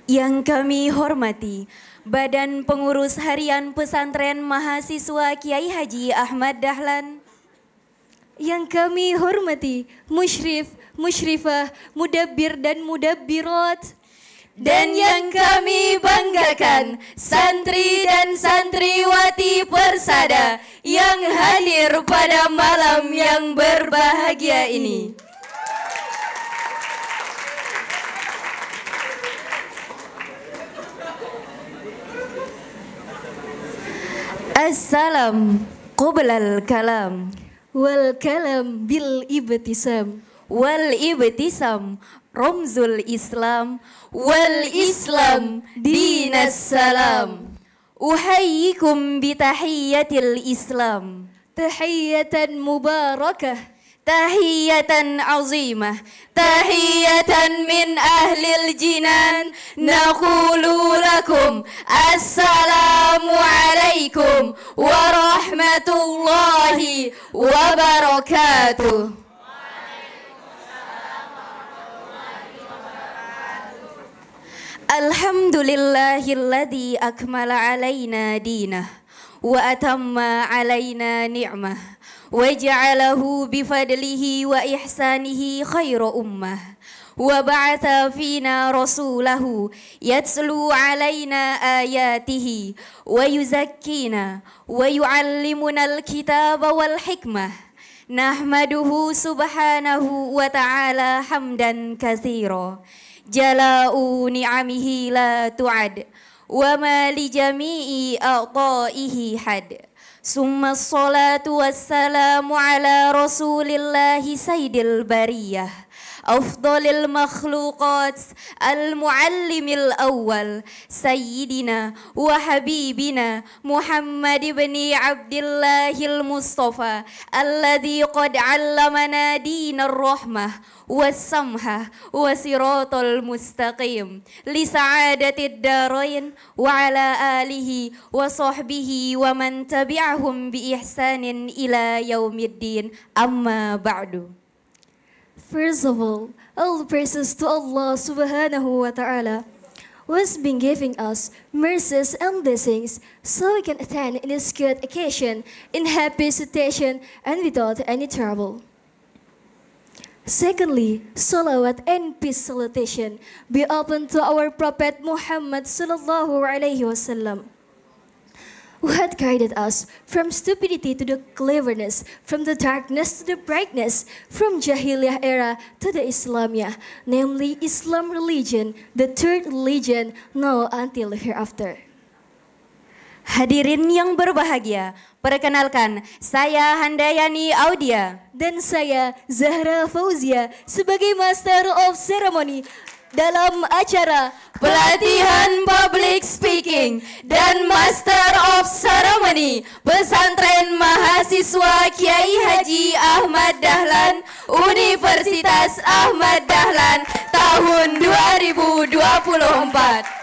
Yang kami hormati, Badan Pengurus Harian Pesantren Mahasiswa Kiai Haji Ahmad Dahlan. Yang kami hormati, Musyrif, Musyrifah, Mudabbir dan Mudabbirat. Dan yang kami banggakan, santri dan santriwati Persada yang hadir pada malam yang berbahagia ini. Assalam qoblal kalam Wal kalam bil ibtisam. wal ibtisam ramzul Islam wal Islam dinas salam. Uhayyikum bitahiyyatil Islam, Tahiyatan mubarakah. tahiyatan azimah, tahiyatan min ahlil jinan. Naqulu lakum assalamu alaikum warahmatullahi wabarakatuh. Alhamdulillahilladzi akmala alaina dinah wa atamma alaina ni'mah wa ja'alahu bifadlihi wa ihsanihi khairu ummah wa ba'atha fina rasulahu yatslu alaina ayatihi wa yuzakkina wa yu'allimuna alkitaba wal hikmah. Nahmaduhu subhanahu wa ta'ala hamdan katsira. Jala'u ni'amihi la tu'ad wa ma li jami'i a'ta'ihi had. Summa salatu wassalamu ala rasulillahi sayyidil bariyah afdalil makhluqat al-muallimil awwal sayyidina wa habibina Muhammad ibn Abdillahil Mustafa alladhi qad 'allamana dinar rahmah was-samha wa siratal mustaqim li sa'adatid darain wa ala alihi wa sahbihi wa man tabi'ahum bi ihsanin ila yaumiddin. Amma ba'du. First of all praises to Allah subhanahu wa ta'ala who has been giving us mercies and blessings so we can attend in this good occasion in happy situation and without any trouble. Secondly, salawat and peace salutation be open to our Prophet Muhammad sallallahu alaihi wasallam, who had guided us from stupidity to the cleverness, from the darkness to the brightness, from Jahiliyah era to the Islamiyah, namely Islam religion, the third religion now until hereafter. Hadirin yang berbahagia, perkenalkan saya Handayani Audia dan saya Zahra Fauzia sebagai Master of Ceremony dalam acara pelatihan public speaking dan Master of Ceremony Pesantren Mahasiswa Kiai Haji Ahmad Dahlan Universitas Ahmad Dahlan tahun 2024.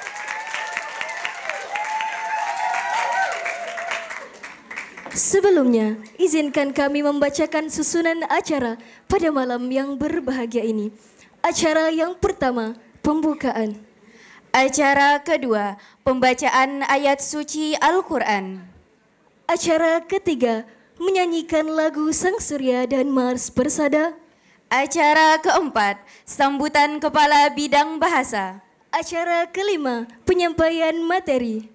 Sebelumnya, izinkan kami membacakan susunan acara pada malam yang berbahagia ini. Acara yang pertama, pembukaan. Acara kedua, pembacaan ayat suci Al-Quran. Acara ketiga, menyanyikan lagu Sang Surya dan Mars Persada. Acara keempat, sambutan Kepala Bidang Bahasa. Acara kelima, penyampaian materi.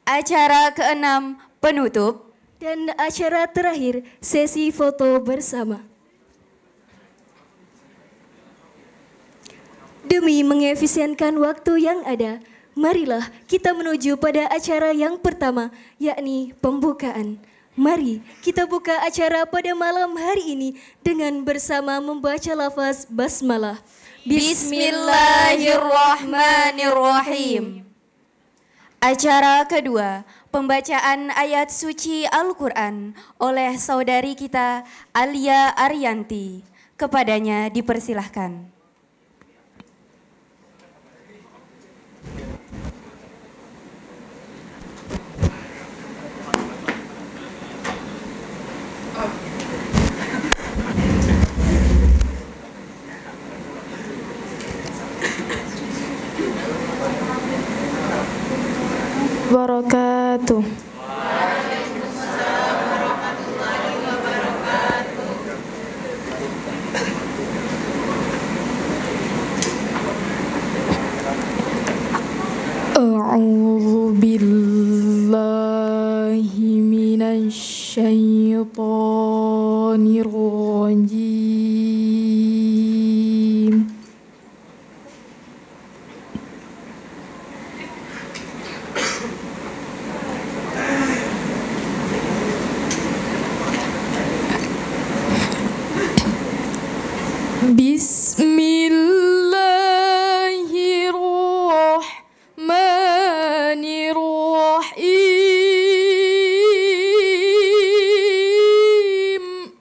Acara keenam, penutup. Dan acara terakhir, sesi foto bersama. Demi mengefisienkan waktu yang ada, marilah kita menuju pada acara yang pertama, yakni pembukaan. Mari kita buka acara pada malam hari ini dengan bersama membaca lafaz basmalah. Bismillahirrahmanirrahim. Acara kedua, pembacaan ayat suci Al-Quran oleh saudari kita Alia Arianti. Kepadanya dipersilahkan. wabarakatuh. A'udzu billahi minasy syaithanir rajim. Bismillahirrahmanirrahim.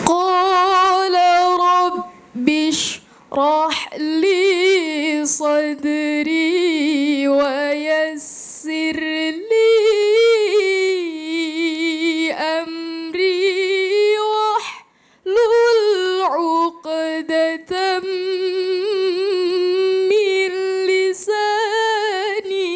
Qala rabbi shrah li sadri wa yassir li amri wahlul 'uqdatam min lisani.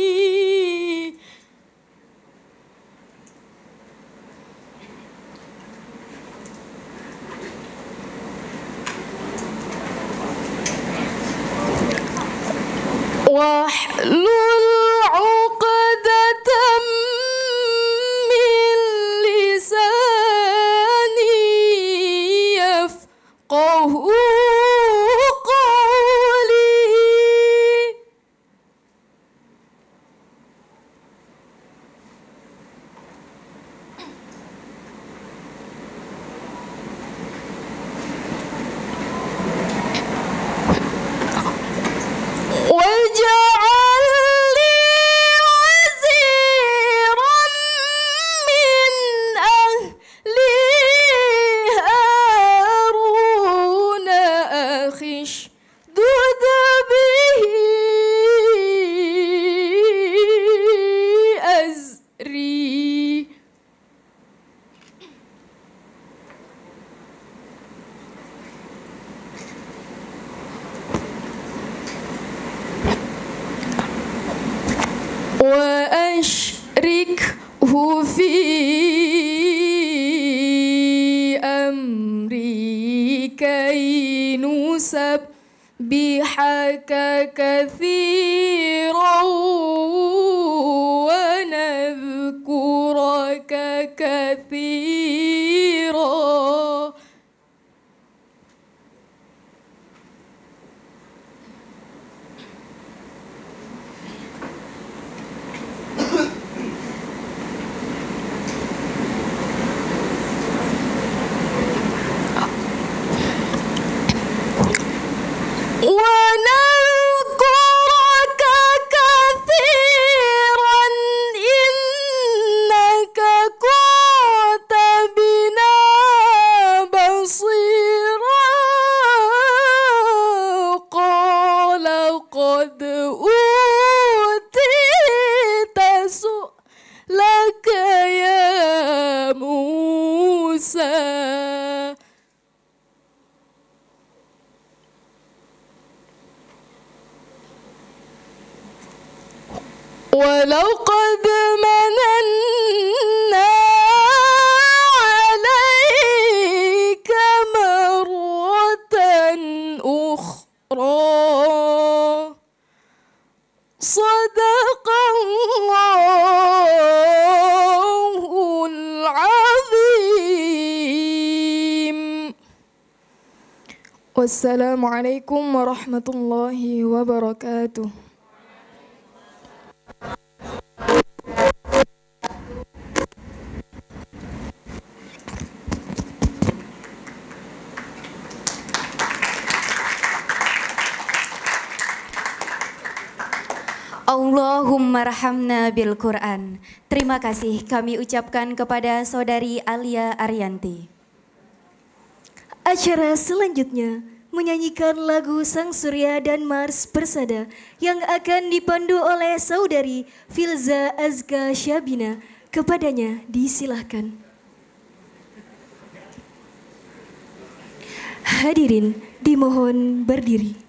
Wahlul 'uqdatam min lisani yafqahu qawli. واجعل لي وزيرا من أهلي هارون أخي اشدد به أزري. وأشركه في أمري كي نسبحك كثيرا ونذكرك كثيرا. ونذكرك كثيرا إنك كنت بنا بصيرا. قال قد أوتيت سؤلك يا موسى. ولقد مننا عليك مرة أخرى. صدق الله العظيم. والسلام عليكم ورحمة الله وبركاته. Allahumma rahamna bil Quran. Terima kasih kami ucapkan kepada Saudari Alia Arianti. Acara selanjutnya menyanyikan lagu Sang Surya dan Mars Persada yang akan dipandu oleh saudari Filza Azka Syabina. Kepadanya disilahkan. Hadirin dimohon berdiri.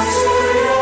Surya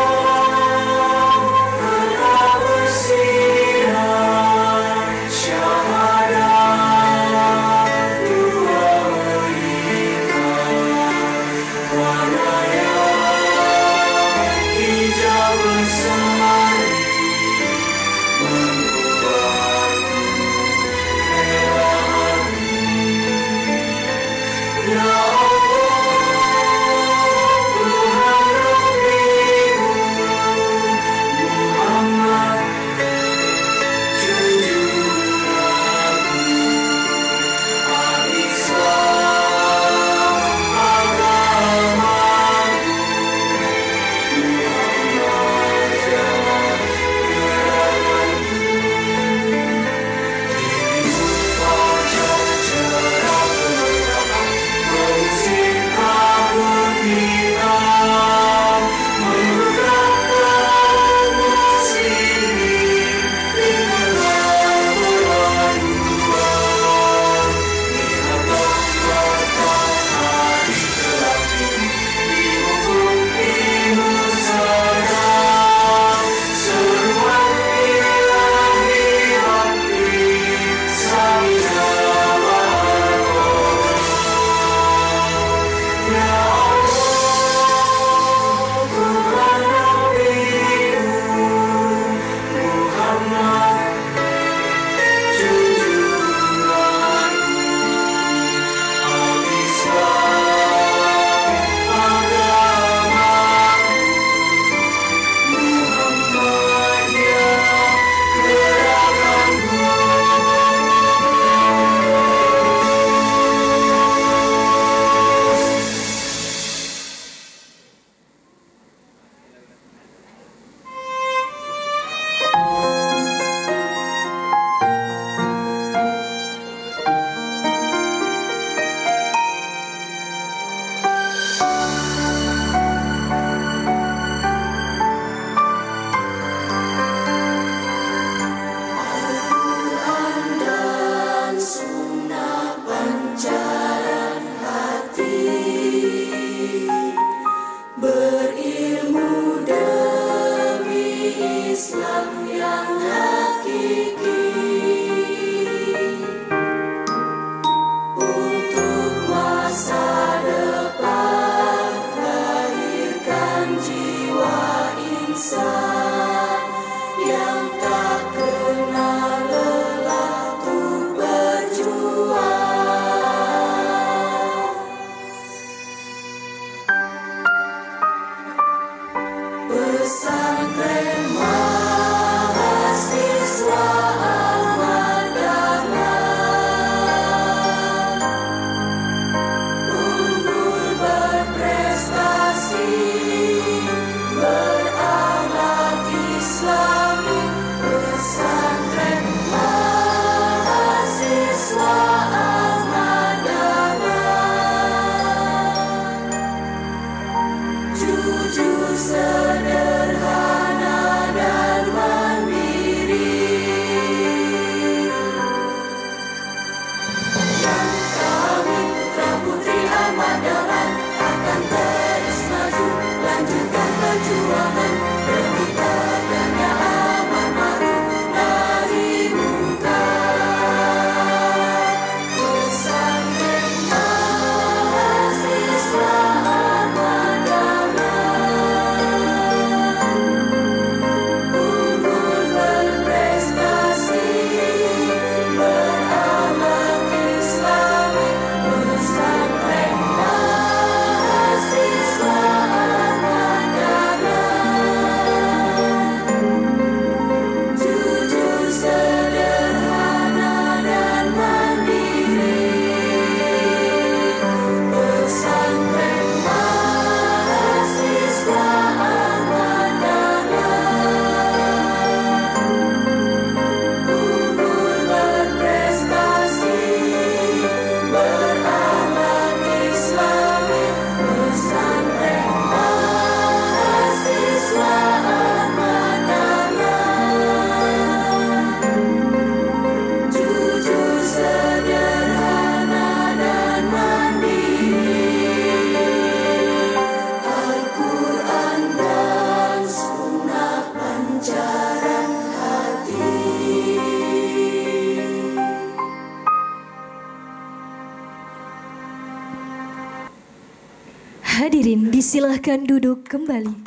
Hadirin disilahkan duduk kembali.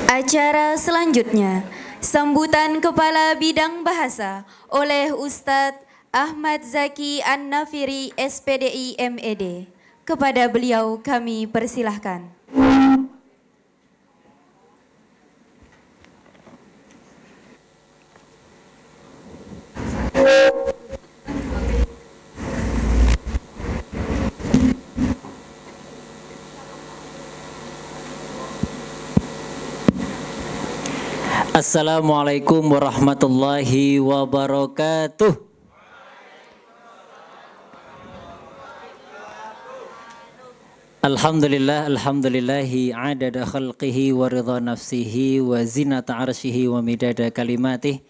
Acara selanjutnya, sambutan Kepala Bidang Bahasa oleh Ustadz Ahmad Zaki An-Nafiri SPDI MED. Kepada beliau kami persilahkan. Assalamualaikum warahmatullahi wabarakatuh. Alhamdulillahi adada khalqihi wa ridha nafsihi wa zinata arshihi wa midada kalimatih.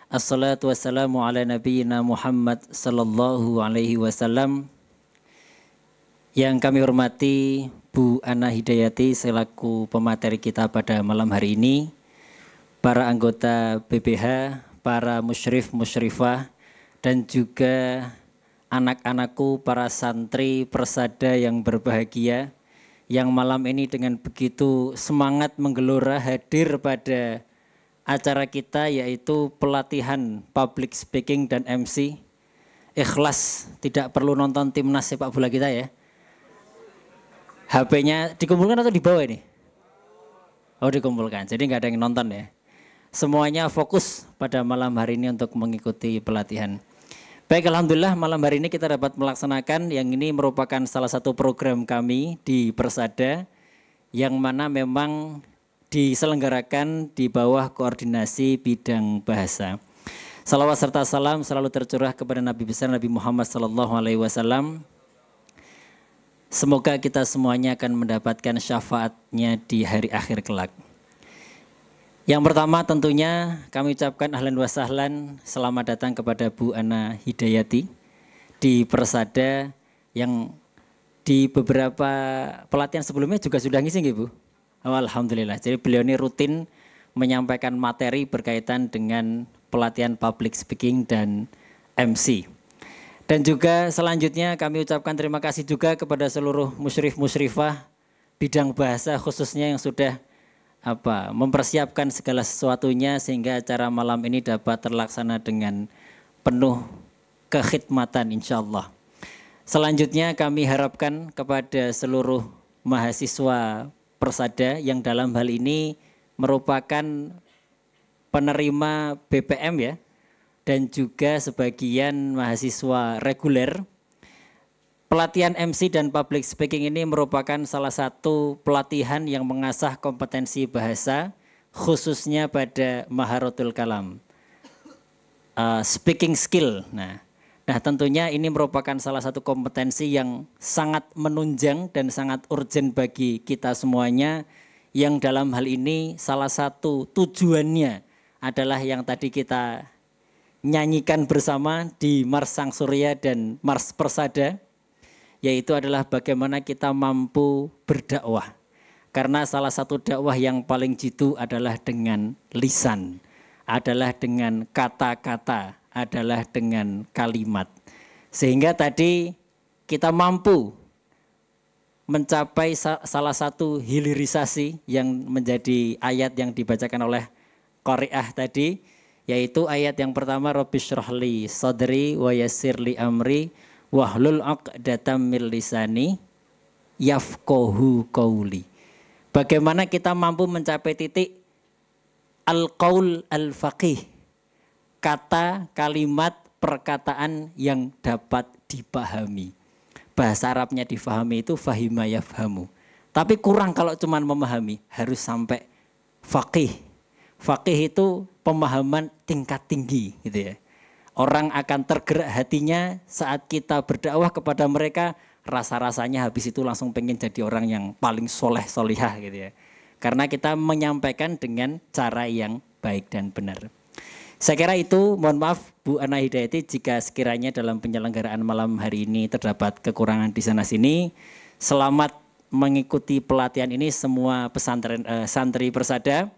Assalatu wassalamu ala nabiyyina Muhammad sallallahu alaihi wasallam. Yang kami hormati Bu Ana Hidayati selaku pemateri kita pada malam hari ini, para anggota BPH, para musyrif, musyrifah, dan juga anak-anakku, para santri persada yang berbahagia, yang malam ini dengan begitu semangat menggelora hadir pada acara kita, yaitu pelatihan public speaking dan MC. Ikhlas, tidak perlu nonton timnas sepak bola kita ya. HP-nya dikumpulkan atau dibawa ini? Oh, dikumpulkan, jadi nggak ada yang nonton ya. Semuanya fokus pada malam hari ini untuk mengikuti pelatihan. Baik, alhamdulillah malam hari ini kita dapat melaksanakan yang ini merupakan salah satu program kami di Persada yang mana memang diselenggarakan di bawah koordinasi bidang bahasa. Salawat serta salam selalu tercurah kepada Nabi besar Nabi Muhammad SAW. Semoga kita semuanya akan mendapatkan syafaatnya di hari akhir kelak. Yang pertama tentunya kami ucapkan ahlan wa sahlan, selamat datang kepada Bu Ana Hidayati di Persada yang di beberapa pelatihan sebelumnya juga sudah ngisi nggih Bu? Oh, alhamdulillah. Jadi beliau ini rutin menyampaikan materi berkaitan dengan pelatihan public speaking dan MC. Dan juga selanjutnya kami ucapkan terima kasih juga kepada seluruh musyrif musyrifah bidang bahasa khususnya yang sudah mempersiapkan segala sesuatunya sehingga acara malam ini dapat terlaksana dengan penuh kekhidmatan insyaallah. Selanjutnya kami harapkan kepada seluruh mahasiswa Persada yang dalam hal ini merupakan penerima BPM ya, dan juga sebagian mahasiswa reguler. Pelatihan MC dan public speaking ini merupakan salah satu pelatihan yang mengasah kompetensi bahasa khususnya pada maharatul kalam, speaking skill. Nah, tentunya ini merupakan salah satu kompetensi yang sangat menunjang dan sangat urgent bagi kita semuanya, yang dalam hal ini salah satu tujuannya adalah yang tadi kita nyanyikan bersama di Mars Sang Surya dan Mars Persada, yaitu adalah bagaimana kita mampu berdakwah. Karena salah satu dakwah yang paling jitu adalah dengan lisan, adalah dengan kata-kata, adalah dengan kalimat. Sehingga tadi kita mampu mencapai salah satu hilirisasi yang menjadi ayat yang dibacakan oleh Qari'ah tadi, yaitu ayat yang pertama, Rabbi syrahli sadri wa yassirli amri wahlul 'uqdatam min lisani yafqahu qauli. Bagaimana kita mampu mencapai titik al-qaul al-faqih, kata, kalimat, perkataan yang dapat dipahami. Bahasa Arabnya difahami itu fahima yafhamu. Tapi kurang kalau cuma memahami, harus sampai faqih. Faqih itu pemahaman tingkat tinggi gitu ya. Orang akan tergerak hatinya saat kita berdakwah kepada mereka, rasa-rasanya habis itu langsung pengen jadi orang yang paling soleh solihah gitu ya. Karena kita menyampaikan dengan cara yang baik dan benar. Saya kira itu, mohon maaf Bu Ana Hidayati jika sekiranya dalam penyelenggaraan malam hari ini terdapat kekurangan di sana sini. Selamat mengikuti pelatihan ini semua pesantren santri Persada,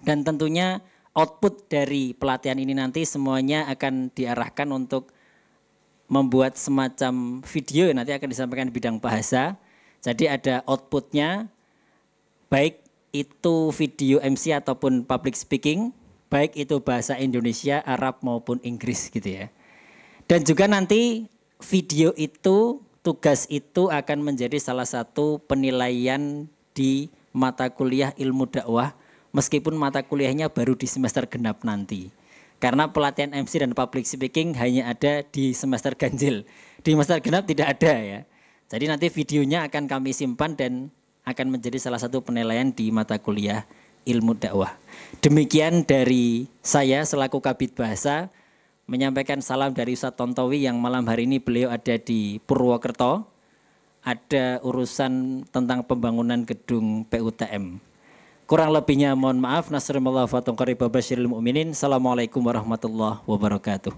dan tentunya output dari pelatihan ini nanti semuanya akan diarahkan untuk membuat semacam video, nanti akan disampaikan di bidang bahasa. Jadi ada outputnya, baik itu video MC ataupun public speaking, baik itu bahasa Indonesia, Arab maupun Inggris gitu ya. Dan juga nanti video itu, tugas itu akan menjadi salah satu penilaian di mata kuliah ilmu dakwah, meskipun mata kuliahnya baru di semester genap nanti. Karena pelatihan MC dan public speaking hanya ada di semester ganjil. Di semester genap tidak ada ya. Jadi nanti videonya akan kami simpan dan akan menjadi salah satu penilaian di mata kuliah ilmu dakwah. Demikian dari saya selaku Kabid Bahasa, menyampaikan salam dari Ustadz Tontowi yang malam hari ini beliau ada di Purwokerto. Ada urusan tentang pembangunan gedung PUTM. Kurang lebihnya mohon maaf. Nasrullah wa taqrib basyiril mu'minin. Assalamualaikum warahmatullahi wabarakatuh.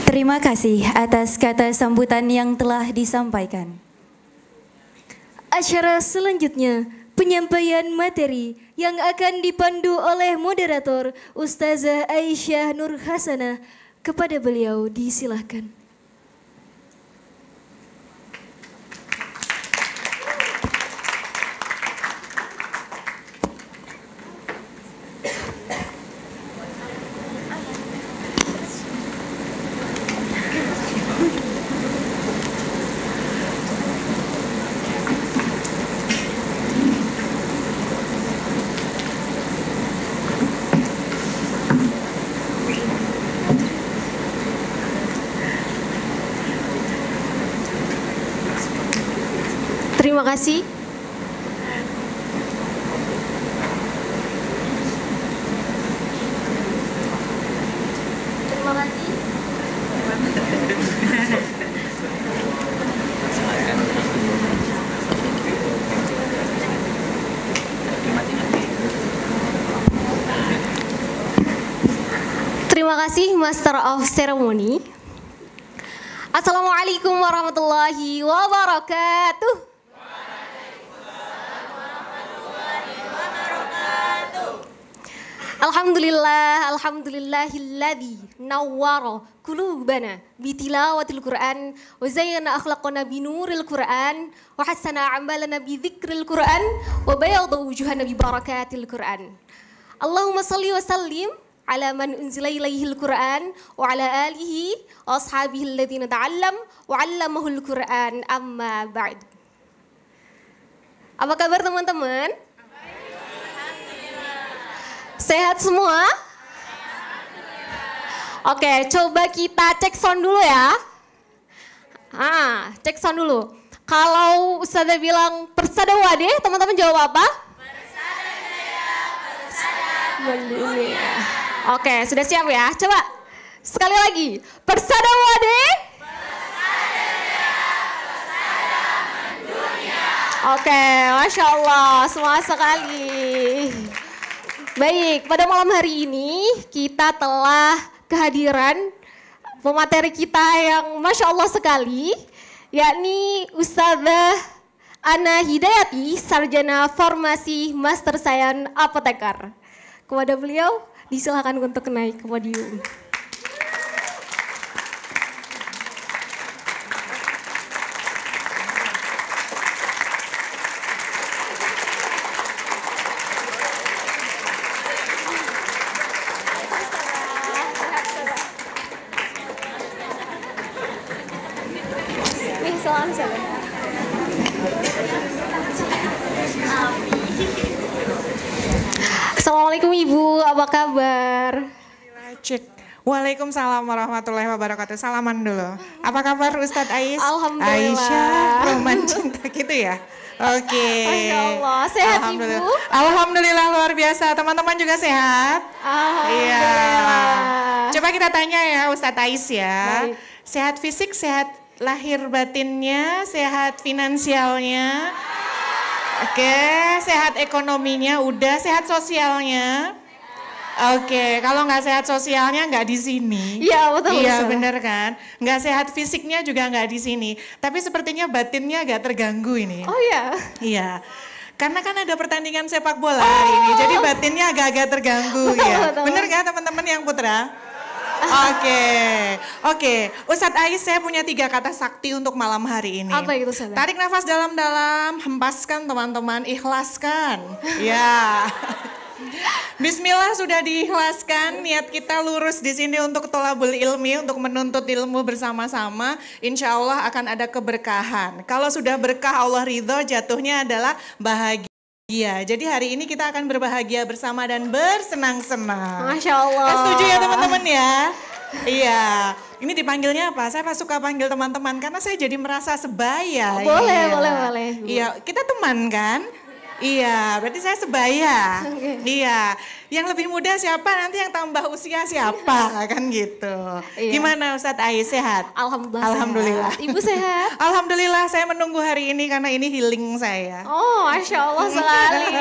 Terima kasih atas kata sambutan yang telah disampaikan. Acara selanjutnya, penyampaian materi yang akan dipandu oleh moderator Ustazah Aisyah Nur Hasanah. Kepada beliau disilahkan. Terima kasih. Terima kasih. Terima kasih Master of Ceremony. Assalamualaikum warahmatullahi wabarakatuh. Alhamdulillahilladzi nawwara qulubana bitilawatil Qur'an wa zayyana akhlaqana binuril Qur'an wa hassana a'malana bidzikril Qur'an wa bayadha wujuhana bi barakatil Qur'an. Allahumma shalli wa sallim ala man unzila ilaihil Qur'an wa ala alihi wa ashabihi alladzina ta'allam wa 'allamahul Qur'an amma ba'd. Apa kabar teman-teman? Sehat semua? Oke, coba kita cek sound dulu ya. Cek sound dulu. Kalau Ustazah bilang persada wadih, teman-teman jawab apa? Persada jaya, persada mendunia. Oke, sudah siap ya? Coba sekali lagi. Persada wadih. Persada jaya, persada mendunia. Oke, Masya Allah, semua sekali. Baik, pada malam hari ini kita telah kehadiran pemateri kita yang Masya Allah sekali, yakni Ustazah Ana Hidayati, Sarjana Farmasi Master Sains Apoteker. Kepada beliau, disilakan untuk naik ke podium. Assalamualaikum Ibu, apa kabar? Cek. Waalaikumsalam warahmatullahi wabarakatuh. Salaman dulu. Apa kabar Ustadz Ais? Alhamdulillah. Aisyah, roman cinta gitu ya? Oke. Masya Allah, sehat Alhamdulillah. Ibu? Alhamdulillah luar biasa. Teman-teman juga sehat? Alhamdulillah. Iya. Coba kita tanya ya Ustadz Ais ya. Baik. Sehat fisik, sehat lahir batinnya, sehat finansialnya. Oke, sehat ekonominya, udah sehat sosialnya. Oke, kalau nggak sehat sosialnya nggak di sini. Iya, betul. Iya, Ustazah. bener kan? Nggak sehat fisiknya juga nggak di sini. Tapi sepertinya batinnya agak terganggu ini. Oh iya. Iya. Karena kan ada pertandingan sepak bola hari ini, jadi batinnya agak-agak terganggu ya. betul. Bener kan teman-teman yang putra? Oke. Ustadz Ais, saya punya 3 kata sakti untuk malam hari ini. Apa itu, Ustazah? Tarik nafas dalam-dalam, hempaskan teman-teman, ikhlaskan. Ya. Bismillah, sudah diikhlaskan, niat kita lurus di sini untuk tolabul ilmi, untuk menuntut ilmu bersama-sama. Insya Allah akan ada keberkahan. Kalau sudah berkah Allah ridho, jatuhnya adalah bahagia. Jadi hari ini kita akan berbahagia bersama dan bersenang-senang. Masya Allah. Setuju ya teman-teman ya? Iya. Ini dipanggilnya apa? Saya suka panggil teman-teman karena saya jadi merasa sebaya. Boleh, Iya. boleh. Iya, kita teman kan? Iya, berarti saya sebaya. Iya, yang lebih muda siapa, nanti yang tambah usia siapa, kan gitu. Iya. Gimana Ustadz Ais, sehat? Alhamdulillah. Alhamdulillah. Sehat. Ibu sehat? Alhamdulillah, saya menunggu hari ini karena ini healing saya. Oh, Masya Allah sekali.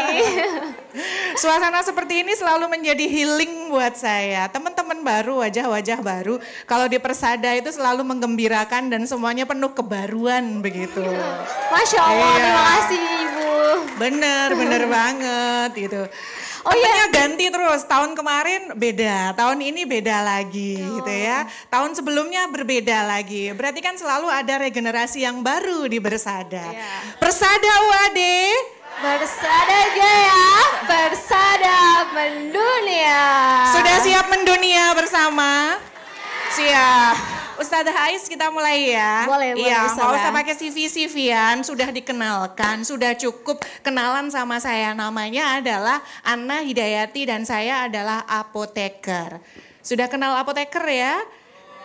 Suasana seperti ini selalu menjadi healing buat saya. Teman-teman baru, wajah-wajah baru. Kalau di Persada itu selalu menggembirakan dan semuanya penuh kebaruan begitu. Masya Allah, Iya. terima kasih Ibu. Bener banget gitu. Oh Tempatnya ganti terus, tahun kemarin beda, tahun ini beda lagi gitu ya. Tahun sebelumnya berbeda lagi, berarti kan selalu ada regenerasi yang baru di Bersada. Persada UAD. Bersada Jaya, bersada mendunia. Sudah siap mendunia bersama? Siap. Ustazah Ais, kita mulai ya. Boleh, Iya, nggak Ustazah. usah pakai CV-CV-an, sudah dikenalkan, sudah cukup kenalan sama saya. Namanya adalah Anna Hidayati dan saya adalah apoteker. Sudah kenal apoteker ya?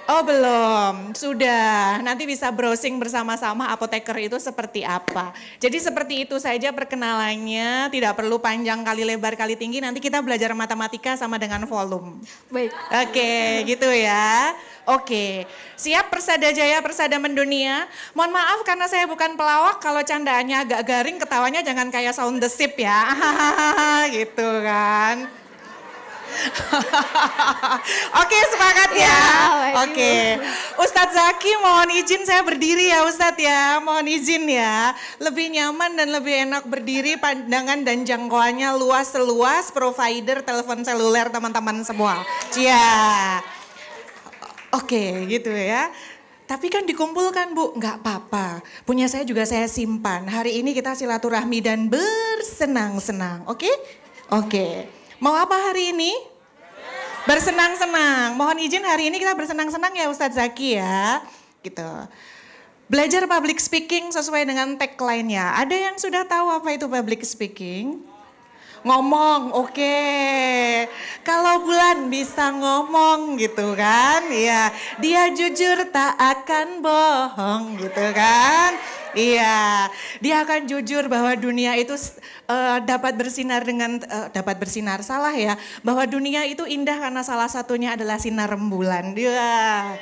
Oh belum, sudah. Nanti bisa browsing bersama-sama apoteker itu seperti apa. Jadi seperti itu saja perkenalannya, tidak perlu panjang kali lebar kali tinggi. Nanti kita belajar matematika sama dengan volume. Baik. Oke, gitu ya. Oke, siap Persada Jaya, Persada Mendunia. Mohon maaf karena saya bukan pelawak, kalau candaannya agak garing, ketawanya jangan kayak sound the ship ya. Gitu kan. Oke, sepakat ya. baik. Oke. Ustadz Zaki mohon izin saya berdiri ya Ustadz ya. Mohon izin ya. Lebih nyaman dan lebih enak berdiri, pandangan dan jangkauannya luas seluas provider telepon seluler teman-teman semua. Cia. Oke, gitu ya. Tapi kan dikumpulkan Bu, nggak apa-apa. Punya saya juga saya simpan. Hari ini kita silaturahmi dan bersenang-senang, oke? Oke. Mau apa hari ini? Bersenang-senang. Mohon izin hari ini kita bersenang-senang ya Ustadz Zaki ya. Gitu. Belajar public speaking sesuai dengan tagline-nya. Ada yang sudah tahu apa itu public speaking? Ngomong, oke. Kalau Bulan bisa ngomong gitu kan. Iya, dia jujur tak akan bohong gitu kan. Iya, dia akan jujur bahwa dunia itu dapat bersinar dapat bersinar, salah ya. Bahwa dunia itu indah karena salah satunya adalah sinar rembulan. Dia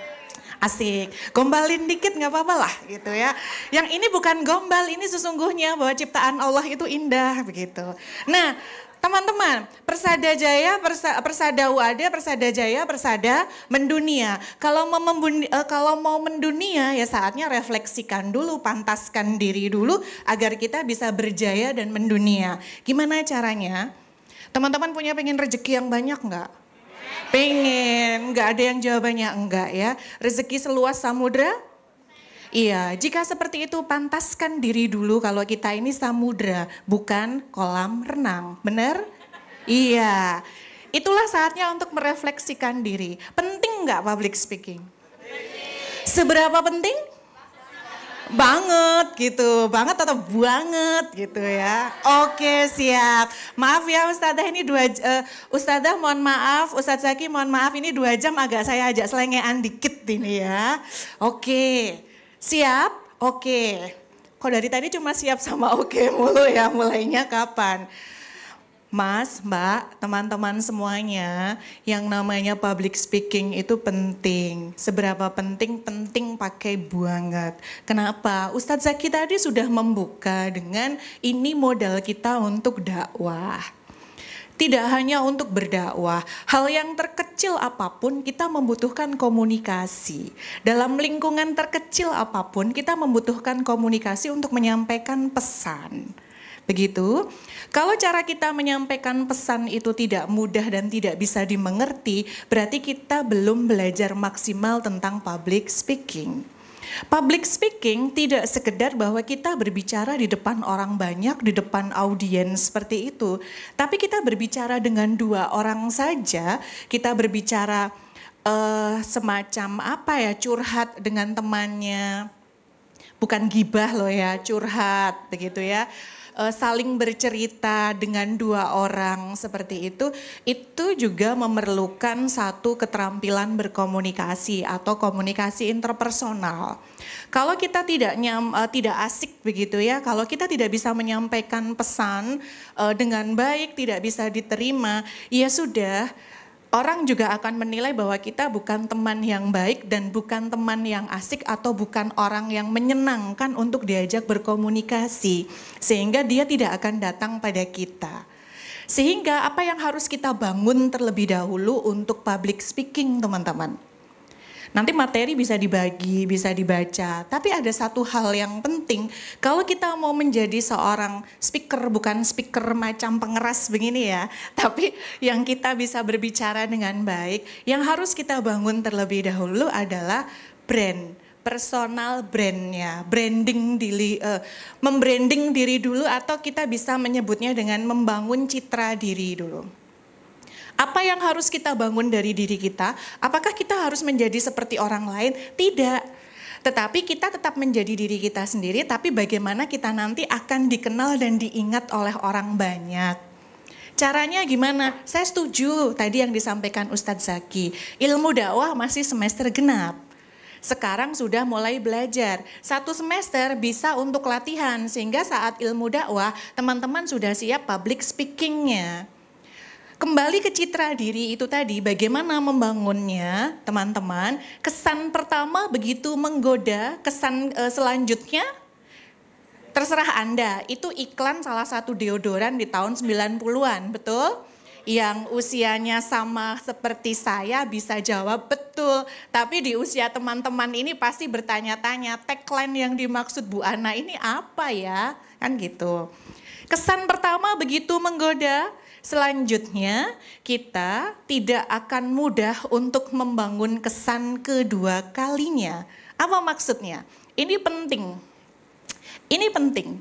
asik, gombalin dikit nggak apa-apa lah gitu ya. Yang ini bukan gombal, ini sesungguhnya bahwa ciptaan Allah itu indah begitu. Nah teman-teman, Persada Jaya, Persada UAD, Persada Jaya, Persada Mendunia. Kalau mau mendunia ya saatnya refleksikan dulu, pantaskan diri dulu agar kita bisa berjaya dan mendunia. Gimana caranya? Teman-teman pengen rezeki yang banyak nggak? Pengen, nggak ada yang jawabannya enggak ya. Rezeki seluas samudra? Iya, jika seperti itu pantaskan diri dulu kalau kita ini samudra, bukan kolam renang. Benar? Iya, itulah saatnya untuk merefleksikan diri. Penting nggak public speaking? Seberapa penting? Banget gitu, banget atau banget gitu ya. Oke siap, maaf ya Ustadzah ini Ustadzah mohon maaf, Ustadz Zaki mohon maaf ini 2 jam agak saya ajak selengean dikit ini ya. Oke, siap? Oke. Kok dari tadi cuma siap sama oke mulu ya, mulainya kapan? Mas, Mbak, teman-teman semuanya, yang namanya public speaking itu penting. Seberapa penting? Penting pakai banget. Kenapa? Ustadz Zaki tadi sudah membuka dengan ini modal kita untuk dakwah. Tidak hanya untuk berdakwah, hal yang terkecil apapun kita membutuhkan komunikasi. Dalam lingkungan terkecil apapun kita membutuhkan komunikasi untuk menyampaikan pesan. Begitu, kalau cara kita menyampaikan pesan itu tidak mudah dan tidak bisa dimengerti, berarti kita belum belajar maksimal tentang public speaking. Public speaking tidak sekedar bahwa kita berbicara di depan orang banyak, di depan audiens seperti itu. Tapi kita berbicara dengan 2 orang saja, kita berbicara semacam apa ya, curhat dengan temannya. Bukan gibah loh ya, curhat begitu ya. Saling bercerita dengan 2 orang seperti itu juga memerlukan satu keterampilan berkomunikasi atau komunikasi interpersonal. Kalau kita tidak asik begitu ya, kalau kita tidak bisa menyampaikan pesan dengan baik, tidak bisa diterima, ya sudah. Orang juga akan menilai bahwa kita bukan teman yang baik dan bukan teman yang asik atau bukan orang yang menyenangkan untuk diajak berkomunikasi. Sehingga dia tidak akan datang pada kita. Sehingga apa yang harus kita bangun terlebih dahulu untuk public speaking teman-teman. Nanti materi bisa dibagi, bisa dibaca. Tapi ada satu hal yang penting, kalau kita mau menjadi seorang speaker, bukan speaker macam pengeras begini ya, tapi yang kita bisa berbicara dengan baik, yang harus kita bangun terlebih dahulu adalah brand, personal brandnya, membranding diri dulu atau kita bisa menyebutnya dengan membangun citra diri dulu. Apa yang harus kita bangun dari diri kita? Apakah kita harus menjadi seperti orang lain? Tidak. Tetapi kita tetap menjadi diri kita sendiri, tapi bagaimana kita nanti akan dikenal dan diingat oleh orang banyak. Caranya gimana? Saya setuju tadi yang disampaikan Ustadz Zaki. Ilmu dakwah masih semester genap. Sekarang sudah mulai belajar. 1 semester bisa untuk latihan, sehingga saat ilmu dakwah teman-teman sudah siap public speakingnya. Kembali ke citra diri itu tadi, bagaimana membangunnya teman-teman. Kesan pertama begitu menggoda, kesan selanjutnya terserah Anda. Itu iklan salah satu deodoran di tahun 90-an, betul? Yang usianya sama seperti saya bisa jawab betul. Tapi di usia teman-teman ini pasti bertanya-tanya, tagline yang dimaksud Bu Ana ini apa ya? Kan gitu. Kesan pertama begitu menggoda. Selanjutnya kita tidak akan mudah untuk membangun kesan kedua kalinya. Apa maksudnya? Ini penting. Ini penting.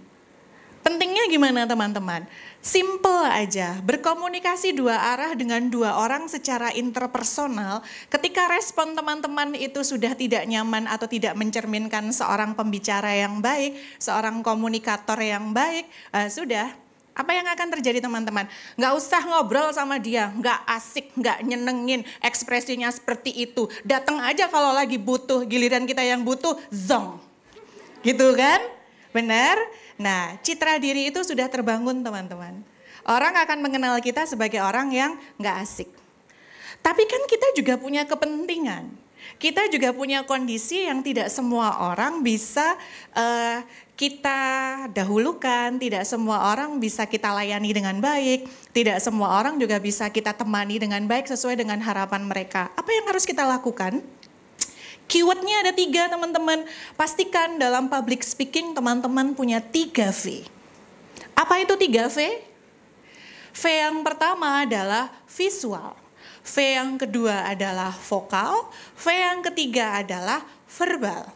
Pentingnya gimana teman-teman? Simple aja, berkomunikasi 2 arah dengan 2 orang secara interpersonal. Ketika respon teman-teman itu sudah tidak nyaman atau tidak mencerminkan seorang pembicara yang baik, seorang komunikator yang baik, sudah. Apa yang akan terjadi teman-teman? Nggak usah ngobrol sama dia, nggak asik, nggak nyenengin, ekspresinya seperti itu. Datang aja kalau lagi butuh, giliran kita yang butuh, zong. Gitu kan? Benar? Nah, citra diri itu sudah terbangun teman-teman. Orang akan mengenal kita sebagai orang yang nggak asik. Tapi kan kita juga punya kepentingan. Kita juga punya kondisi yang tidak semua orang bisa kita dahulukan, tidak semua orang bisa kita layani dengan baik, tidak semua orang juga bisa kita temani dengan baik sesuai dengan harapan mereka. Apa yang harus kita lakukan? Keywordnya ada 3 teman-teman. Pastikan dalam public speaking teman-teman punya 3 V. Apa itu 3 V? V yang pertama adalah visual. V yang kedua adalah vokal, V yang ketiga adalah verbal.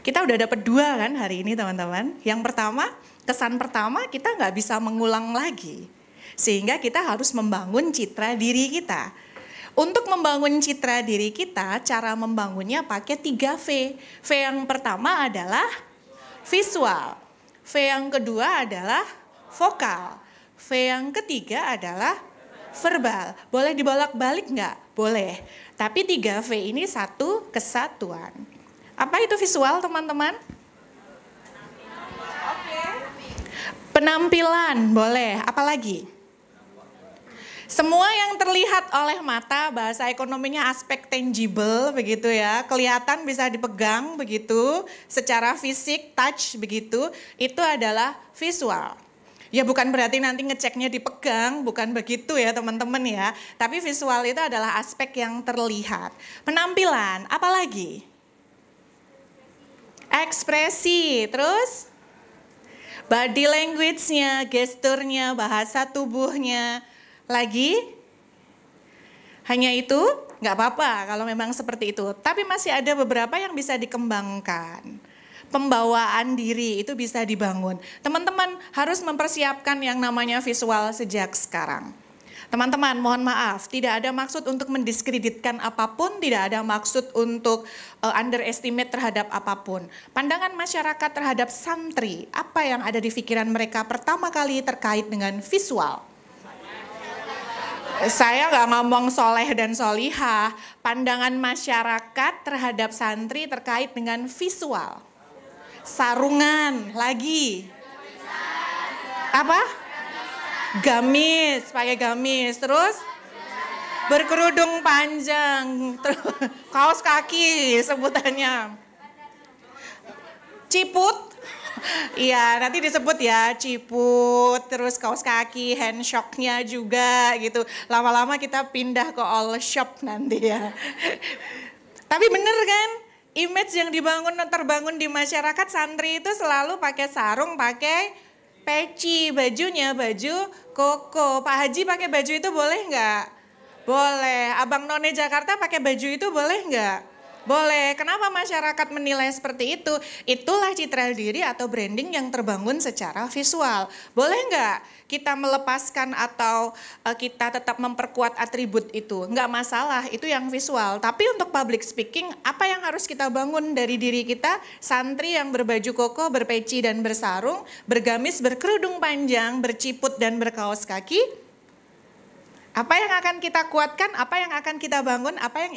Kita udah dapat 2 kan hari ini teman-teman. Yang pertama, kesan pertama kita nggak bisa mengulang lagi. Sehingga kita harus membangun citra diri kita. Untuk membangun citra diri kita, cara membangunnya pakai 3 V. V yang pertama adalah visual. V yang kedua adalah vokal. V yang ketiga adalah verbal. Boleh dibolak-balik nggak? Boleh. Tapi 3 V ini satu kesatuan. Apa itu visual teman-teman? Penampilan, boleh. Apalagi? Semua yang terlihat oleh mata, bahasa ekonominya aspek tangible begitu ya. Kelihatan bisa dipegang begitu, secara fisik, touch begitu, itu adalah visual. Ya bukan berarti nanti ngeceknya dipegang, bukan begitu ya teman-teman ya. Tapi visual itu adalah aspek yang terlihat. Penampilan, apalagi? Ekspresi, terus body language-nya, gesturnya, bahasa tubuhnya. Lagi? Hanya itu? Nggak apa-apa kalau memang seperti itu. Tapi masih ada beberapa yang bisa dikembangkan. Pembawaan diri itu bisa dibangun. Teman-teman harus mempersiapkan yang namanya visual sejak sekarang. Teman-teman mohon maaf, tidak ada maksud untuk mendiskreditkan apapun, tidak ada maksud untuk underestimate terhadap apapun. Pandangan masyarakat terhadap santri, apa yang ada di pikiran mereka pertama kali terkait dengan visual? Saya nggak ngomong soleh dan solihah, pandangan masyarakat terhadap santri terkait dengan visual. Sarungan, lagi. Apa? Gamis, pakai gamis, terus berkerudung panjang, terus kaos kaki sebutannya. Ciput. Iya, nanti disebut ya, ciput, terus kaos kaki, handshocknya juga gitu. Lama-lama kita pindah ke all shop nanti ya. Tapi bener kan, image yang terbangun di masyarakat santri itu selalu pakai sarung, pakai peci, bajunya baju koko. Pak Haji pakai baju itu boleh nggak? Boleh. Abang None Jakarta pakai baju itu boleh nggak? Boleh. Kenapa masyarakat menilai seperti itu? Itulah citra diri atau branding yang terbangun secara visual. Boleh nggak kita melepaskan atau kita tetap memperkuat atribut itu? Nggak masalah, itu yang visual. Tapi untuk public speaking, apa yang harus kita bangun dari diri kita? Santri yang berbaju koko, berpeci dan bersarung, bergamis, berkerudung panjang, berciput dan berkaos kaki. Apa yang akan kita kuatkan, apa yang akan kita bangun, apa yang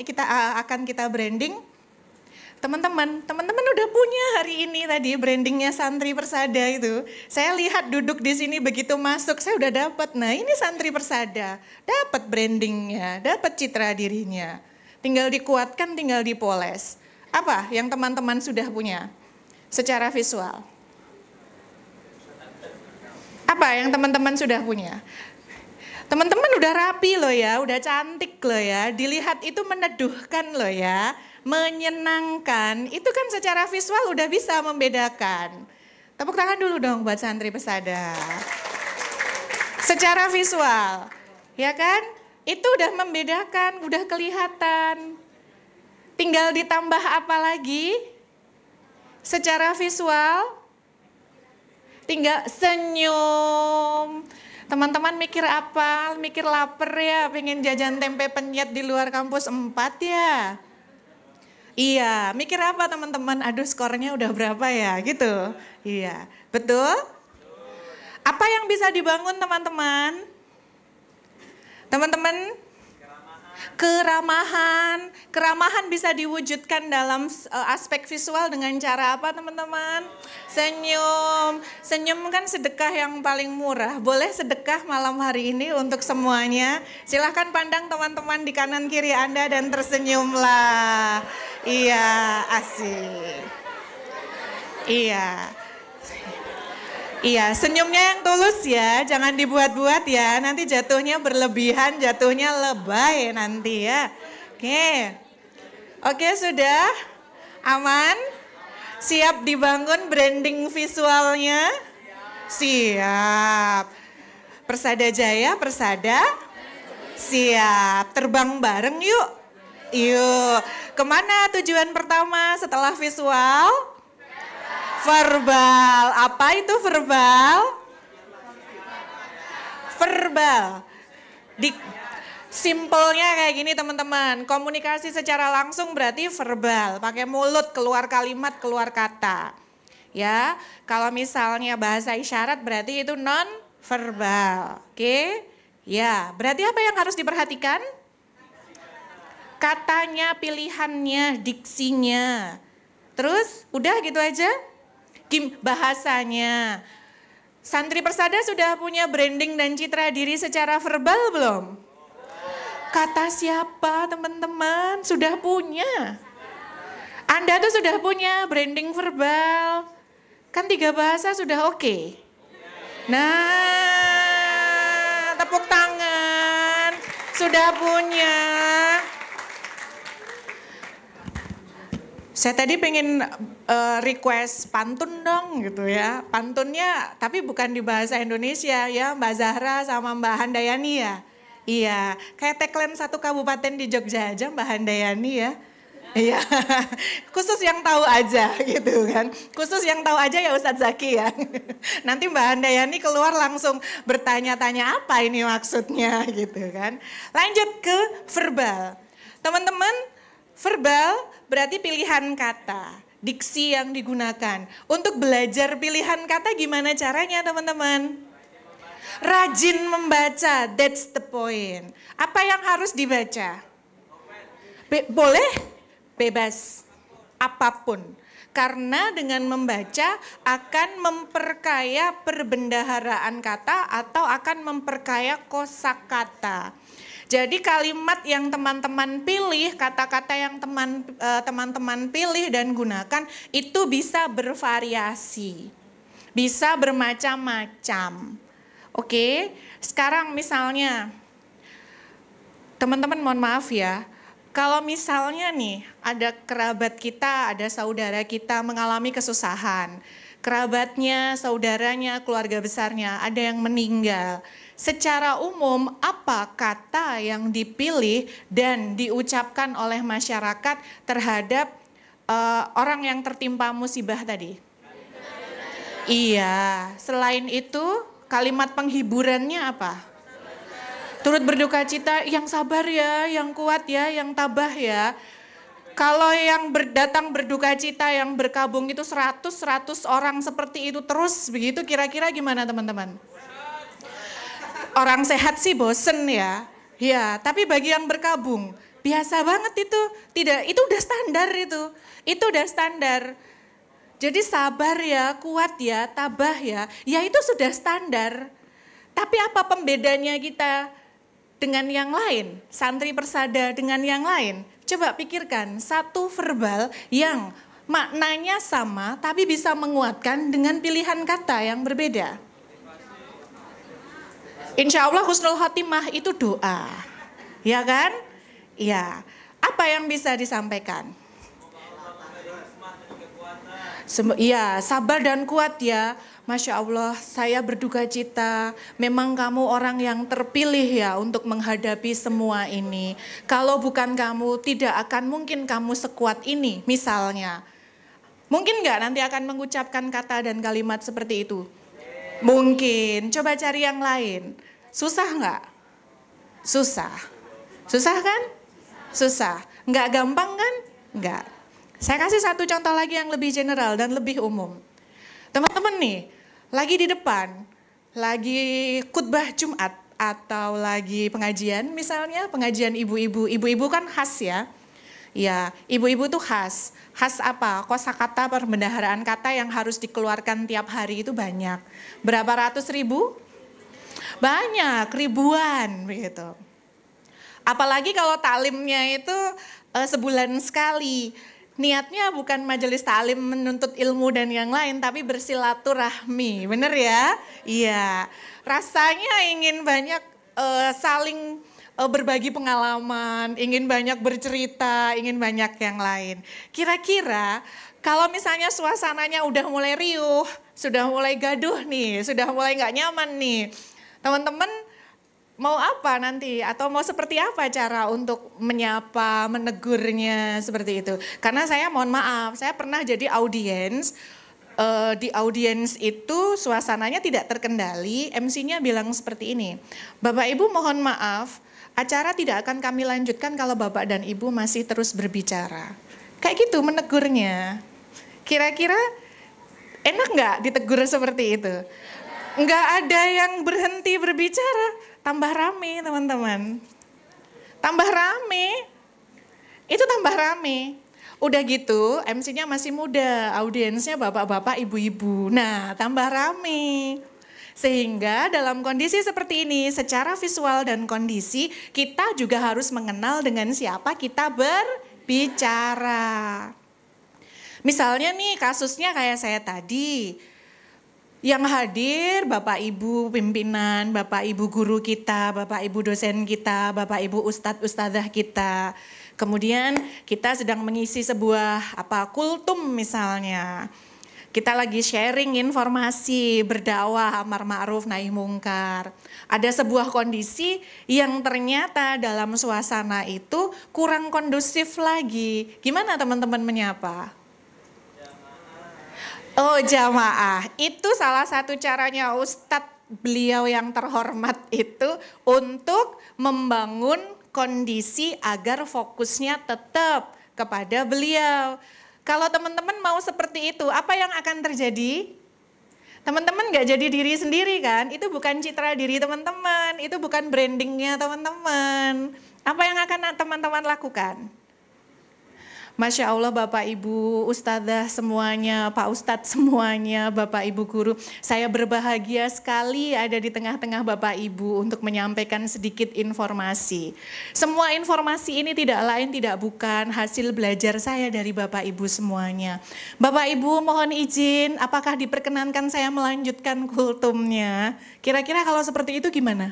akan kita branding? Teman-teman udah punya hari ini tadi brandingnya Santri Persada itu. Saya lihat duduk di sini begitu masuk, saya udah dapat. Nah ini Santri Persada, dapat brandingnya, dapat citra dirinya. Tinggal dikuatkan, tinggal dipoles. Apa yang teman-teman sudah punya secara visual? Apa yang teman-teman sudah punya? Teman-teman udah rapi loh ya, udah cantik loh ya, dilihat itu meneduhkan loh ya, menyenangkan, itu kan secara visual udah bisa membedakan. Tepuk tangan dulu dong buat Santri Persada. Secara visual, ya kan, itu udah membedakan, udah kelihatan. Tinggal ditambah apa lagi? Secara visual, tinggal senyum. Teman-teman mikir apa? Mikir lapar ya, pengen jajan tempe penyet di luar kampus 4 ya? Iya, mikir apa teman-teman? Aduh skornya udah berapa ya gitu? Iya, betul? Apa yang bisa dibangun teman-teman? Teman-teman? Keramahan bisa diwujudkan dalam aspek visual dengan cara apa teman-teman? Senyum kan sedekah yang paling murah. Boleh sedekah malam hari ini untuk semuanya. Silahkan pandang teman-teman di kanan kiri Anda dan tersenyumlah. Iya, asik. Iya, senyumnya yang tulus ya, jangan dibuat-buat ya, nanti jatuhnya berlebihan, jatuhnya lebay nanti ya. Oke sudah aman? Siap dibangun branding visualnya? Siap. Persada Jaya, Persada? Siap, terbang bareng yuk. Yuk, kemana tujuan pertama setelah visual? Verbal. Apa itu verbal? Verbal. Simpelnya kayak gini teman-teman. Komunikasi secara langsung berarti verbal. Pakai mulut, keluar kalimat, keluar kata. Ya, kalau misalnya bahasa isyarat berarti itu non verbal. Oke? Ya, berarti apa yang harus diperhatikan? Katanya, pilihannya, diksinya. Terus, udah gitu aja? Bahasanya. Santri Persada sudah punya branding dan citra diri secara verbal belum? Kata siapa teman-teman? Sudah punya. Anda tuh sudah punya branding verbal. Kan 3 bahasa sudah oke. Nah, tepuk tangan. Sudah punya. Saya tadi pengen request pantun dong gitu ya. Pantunnya tapi bukan di bahasa Indonesia ya, Mbak Zahra sama Mbak Handayani ya. Iya, kayak tagline satu kabupaten di Jogja aja Mbak Handayani ya. Iya, khusus yang tahu aja gitu kan. Khusus yang tahu aja ya Ustadz Zaki ya. Nanti Mbak Handayani keluar langsung bertanya-tanya apa ini maksudnya gitu kan. Lanjut ke verbal. Teman-teman, verbal berarti pilihan kata, diksi yang digunakan. Untuk belajar pilihan kata gimana caranya teman-teman? Rajin membaca, that's the point. Apa yang harus dibaca? Boleh? Bebas. Apapun. Karena dengan membaca akan memperkaya perbendaharaan kata atau akan memperkaya kosakata. Jadi kalimat yang teman-teman pilih, kata-kata yang teman-teman pilih dan gunakan itu bisa bervariasi. Bisa bermacam-macam. Oke, sekarang misalnya teman-teman mohon maaf ya. Kalau misalnya nih ada kerabat kita, ada saudara kita mengalami kesusahan. Kerabatnya, saudaranya, keluarga besarnya ada yang meninggal. Secara umum apa kata yang dipilih dan diucapkan oleh masyarakat terhadap orang yang tertimpa musibah tadi? Iya, selain itu kalimat penghiburannya apa? Turut berduka cita, yang sabar ya, yang kuat ya, yang tabah ya. Kalau yang datang berduka cita, yang berkabung itu 100 orang seperti itu terus begitu, kira-kira gimana teman-teman? Orang sehat sih bosen ya. Ya, tapi bagi yang berkabung, biasa banget itu. Tidak, itu udah standar itu. Itu udah standar. Jadi sabar ya, kuat ya, tabah ya. Ya itu sudah standar. Tapi apa pembedanya kita dengan yang lain? Santri Persada dengan yang lain? Coba pikirkan, satu verbal yang maknanya sama tapi bisa menguatkan dengan pilihan kata yang berbeda. Insya Allah husnul khotimah itu doa, ya kan? Ya, apa yang bisa disampaikan? Iya, sabar dan kuat ya. Masya Allah, saya berduka cita. Memang kamu orang yang terpilih ya untuk menghadapi semua ini. Kalau bukan kamu, tidak akan mungkin kamu sekuat ini, misalnya. Mungkin nggak nanti akan mengucapkan kata dan kalimat seperti itu? Mungkin, coba cari yang lain. Susah nggak? Susah. Susah kan? Susah. Nggak gampang kan? Nggak. Saya kasih satu contoh lagi yang lebih general dan lebih umum. Teman-teman nih, lagi di depan, lagi khutbah Jumat atau lagi pengajian misalnya, pengajian ibu-ibu. Ibu-ibu kan khas ya. Ya, ibu-ibu tuh khas. Khas apa? Kosakata perbendaharaan kata yang harus dikeluarkan tiap hari itu banyak. Berapa ratus ribu? Banyak, ribuan begitu. Apalagi kalau taklimnya itu sebulan sekali. Niatnya bukan majelis taklim menuntut ilmu dan yang lain, tapi bersilaturahmi, bener ya? Iya, rasanya ingin banyak saling berbagi pengalaman, ingin banyak bercerita, ingin banyak yang lain. Kira-kira kalau misalnya suasananya udah mulai riuh, sudah mulai gaduh nih, sudah mulai nggak nyaman nih, teman-teman mau apa nanti atau mau seperti apa cara untuk menyapa, menegurnya seperti itu. Karena saya mohon maaf, saya pernah jadi audiens, di audiens itu suasananya tidak terkendali, MC-nya bilang seperti ini, Bapak Ibu mohon maaf, acara tidak akan kami lanjutkan kalau Bapak dan Ibu masih terus berbicara. Kayak gitu menegurnya. Kira-kira enak nggak ditegur seperti itu? Nggak ada yang berhenti berbicara, tambah rame teman-teman. Tambah rame, itu tambah rame. Udah gitu MC-nya masih muda, audiensnya bapak-bapak, ibu-ibu. Nah tambah rame. Sehingga dalam kondisi seperti ini, secara visual dan kondisi, kita juga harus mengenal dengan siapa kita berbicara. Misalnya nih kasusnya kayak saya tadi, Yang hadir Bapak Ibu pimpinan, Bapak Ibu guru kita, Bapak Ibu dosen kita, Bapak Ibu ustadz ustadzah kita. Kemudian kita sedang mengisi sebuah kultum misalnya. Kita lagi sharing informasi, berdakwah amar ma'ruf nahi mungkar. Ada sebuah kondisi yang ternyata dalam suasana itu kurang kondusif lagi. Gimana teman-teman menyapa? Oh, jamaah. Itu salah satu caranya Ustadz beliau yang terhormat itu untuk membangun kondisi agar fokusnya tetap kepada beliau. Kalau teman-teman mau seperti itu, apa yang akan terjadi? Teman-teman gak jadi diri sendiri kan? Itu bukan citra diri teman-teman, itu bukan brandingnya teman-teman. Apa yang akan teman-teman lakukan? Masya Allah Bapak Ibu Ustadzah semuanya, Pak Ustadz semuanya, Bapak Ibu guru. Saya berbahagia sekali ada di tengah-tengah Bapak Ibu untuk menyampaikan sedikit informasi. Semua informasi ini tidak lain tidak bukan hasil belajar saya dari Bapak Ibu semuanya. Bapak Ibu mohon izin, apakah diperkenankan saya melanjutkan kultumnya? Kira-kira kalau seperti itu gimana?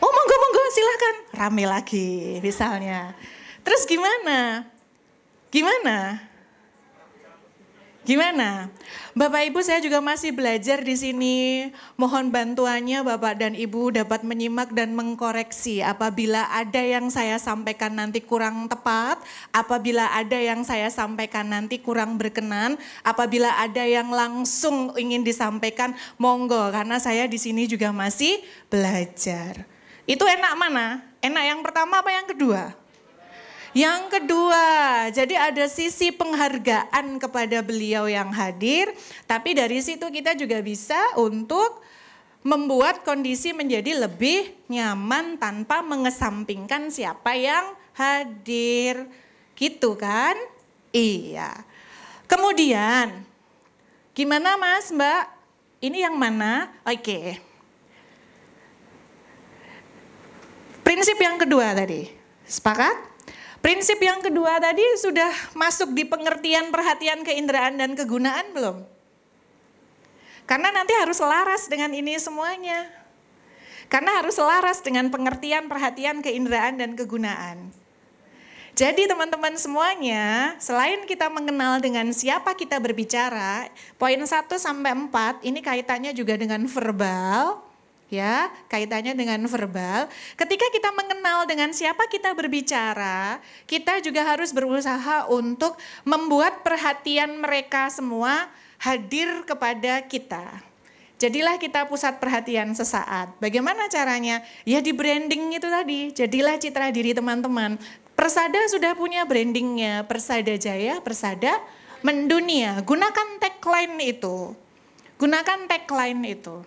Oh monggo silahkan, rame lagi misalnya. Terus gimana? Gimana? Bapak Ibu saya juga masih belajar di sini. Mohon bantuannya Bapak dan Ibu dapat menyimak dan mengkoreksi apabila ada yang saya sampaikan nanti kurang tepat, apabila ada yang saya sampaikan nanti kurang berkenan, apabila ada yang langsung ingin disampaikan, monggo karena saya di sini juga masih belajar. Itu enak mana? Enak yang pertama apa yang kedua? Yang kedua, jadi ada sisi penghargaan kepada beliau yang hadir, tapi dari situ kita juga bisa untuk membuat kondisi menjadi lebih nyaman tanpa mengesampingkan siapa yang hadir. Gitu kan? Iya. Kemudian, gimana Mas, Mbak? Ini yang mana? Oke. Prinsip yang kedua tadi, sepakat? Prinsip yang kedua tadi sudah masuk di pengertian perhatian keinderaan dan kegunaan belum? Karena nanti harus selaras dengan ini semuanya. Karena harus selaras dengan pengertian perhatian keinderaan dan kegunaan. Jadi teman-teman semuanya, selain kita mengenal dengan siapa kita berbicara, poin 1 sampai 4 ini kaitannya juga dengan verbal. Ya, kaitannya dengan verbal. Ketika kita mengenal dengan siapa kita berbicara, kita juga harus berusaha untuk membuat perhatian mereka semua hadir kepada kita. Jadilah kita pusat perhatian sesaat. Bagaimana caranya? Ya di branding itu tadi, jadilah citra diri teman-teman. Persada sudah punya brandingnya, Persada Jaya, Persada Mendunia. Gunakan tagline itu. Gunakan tagline itu.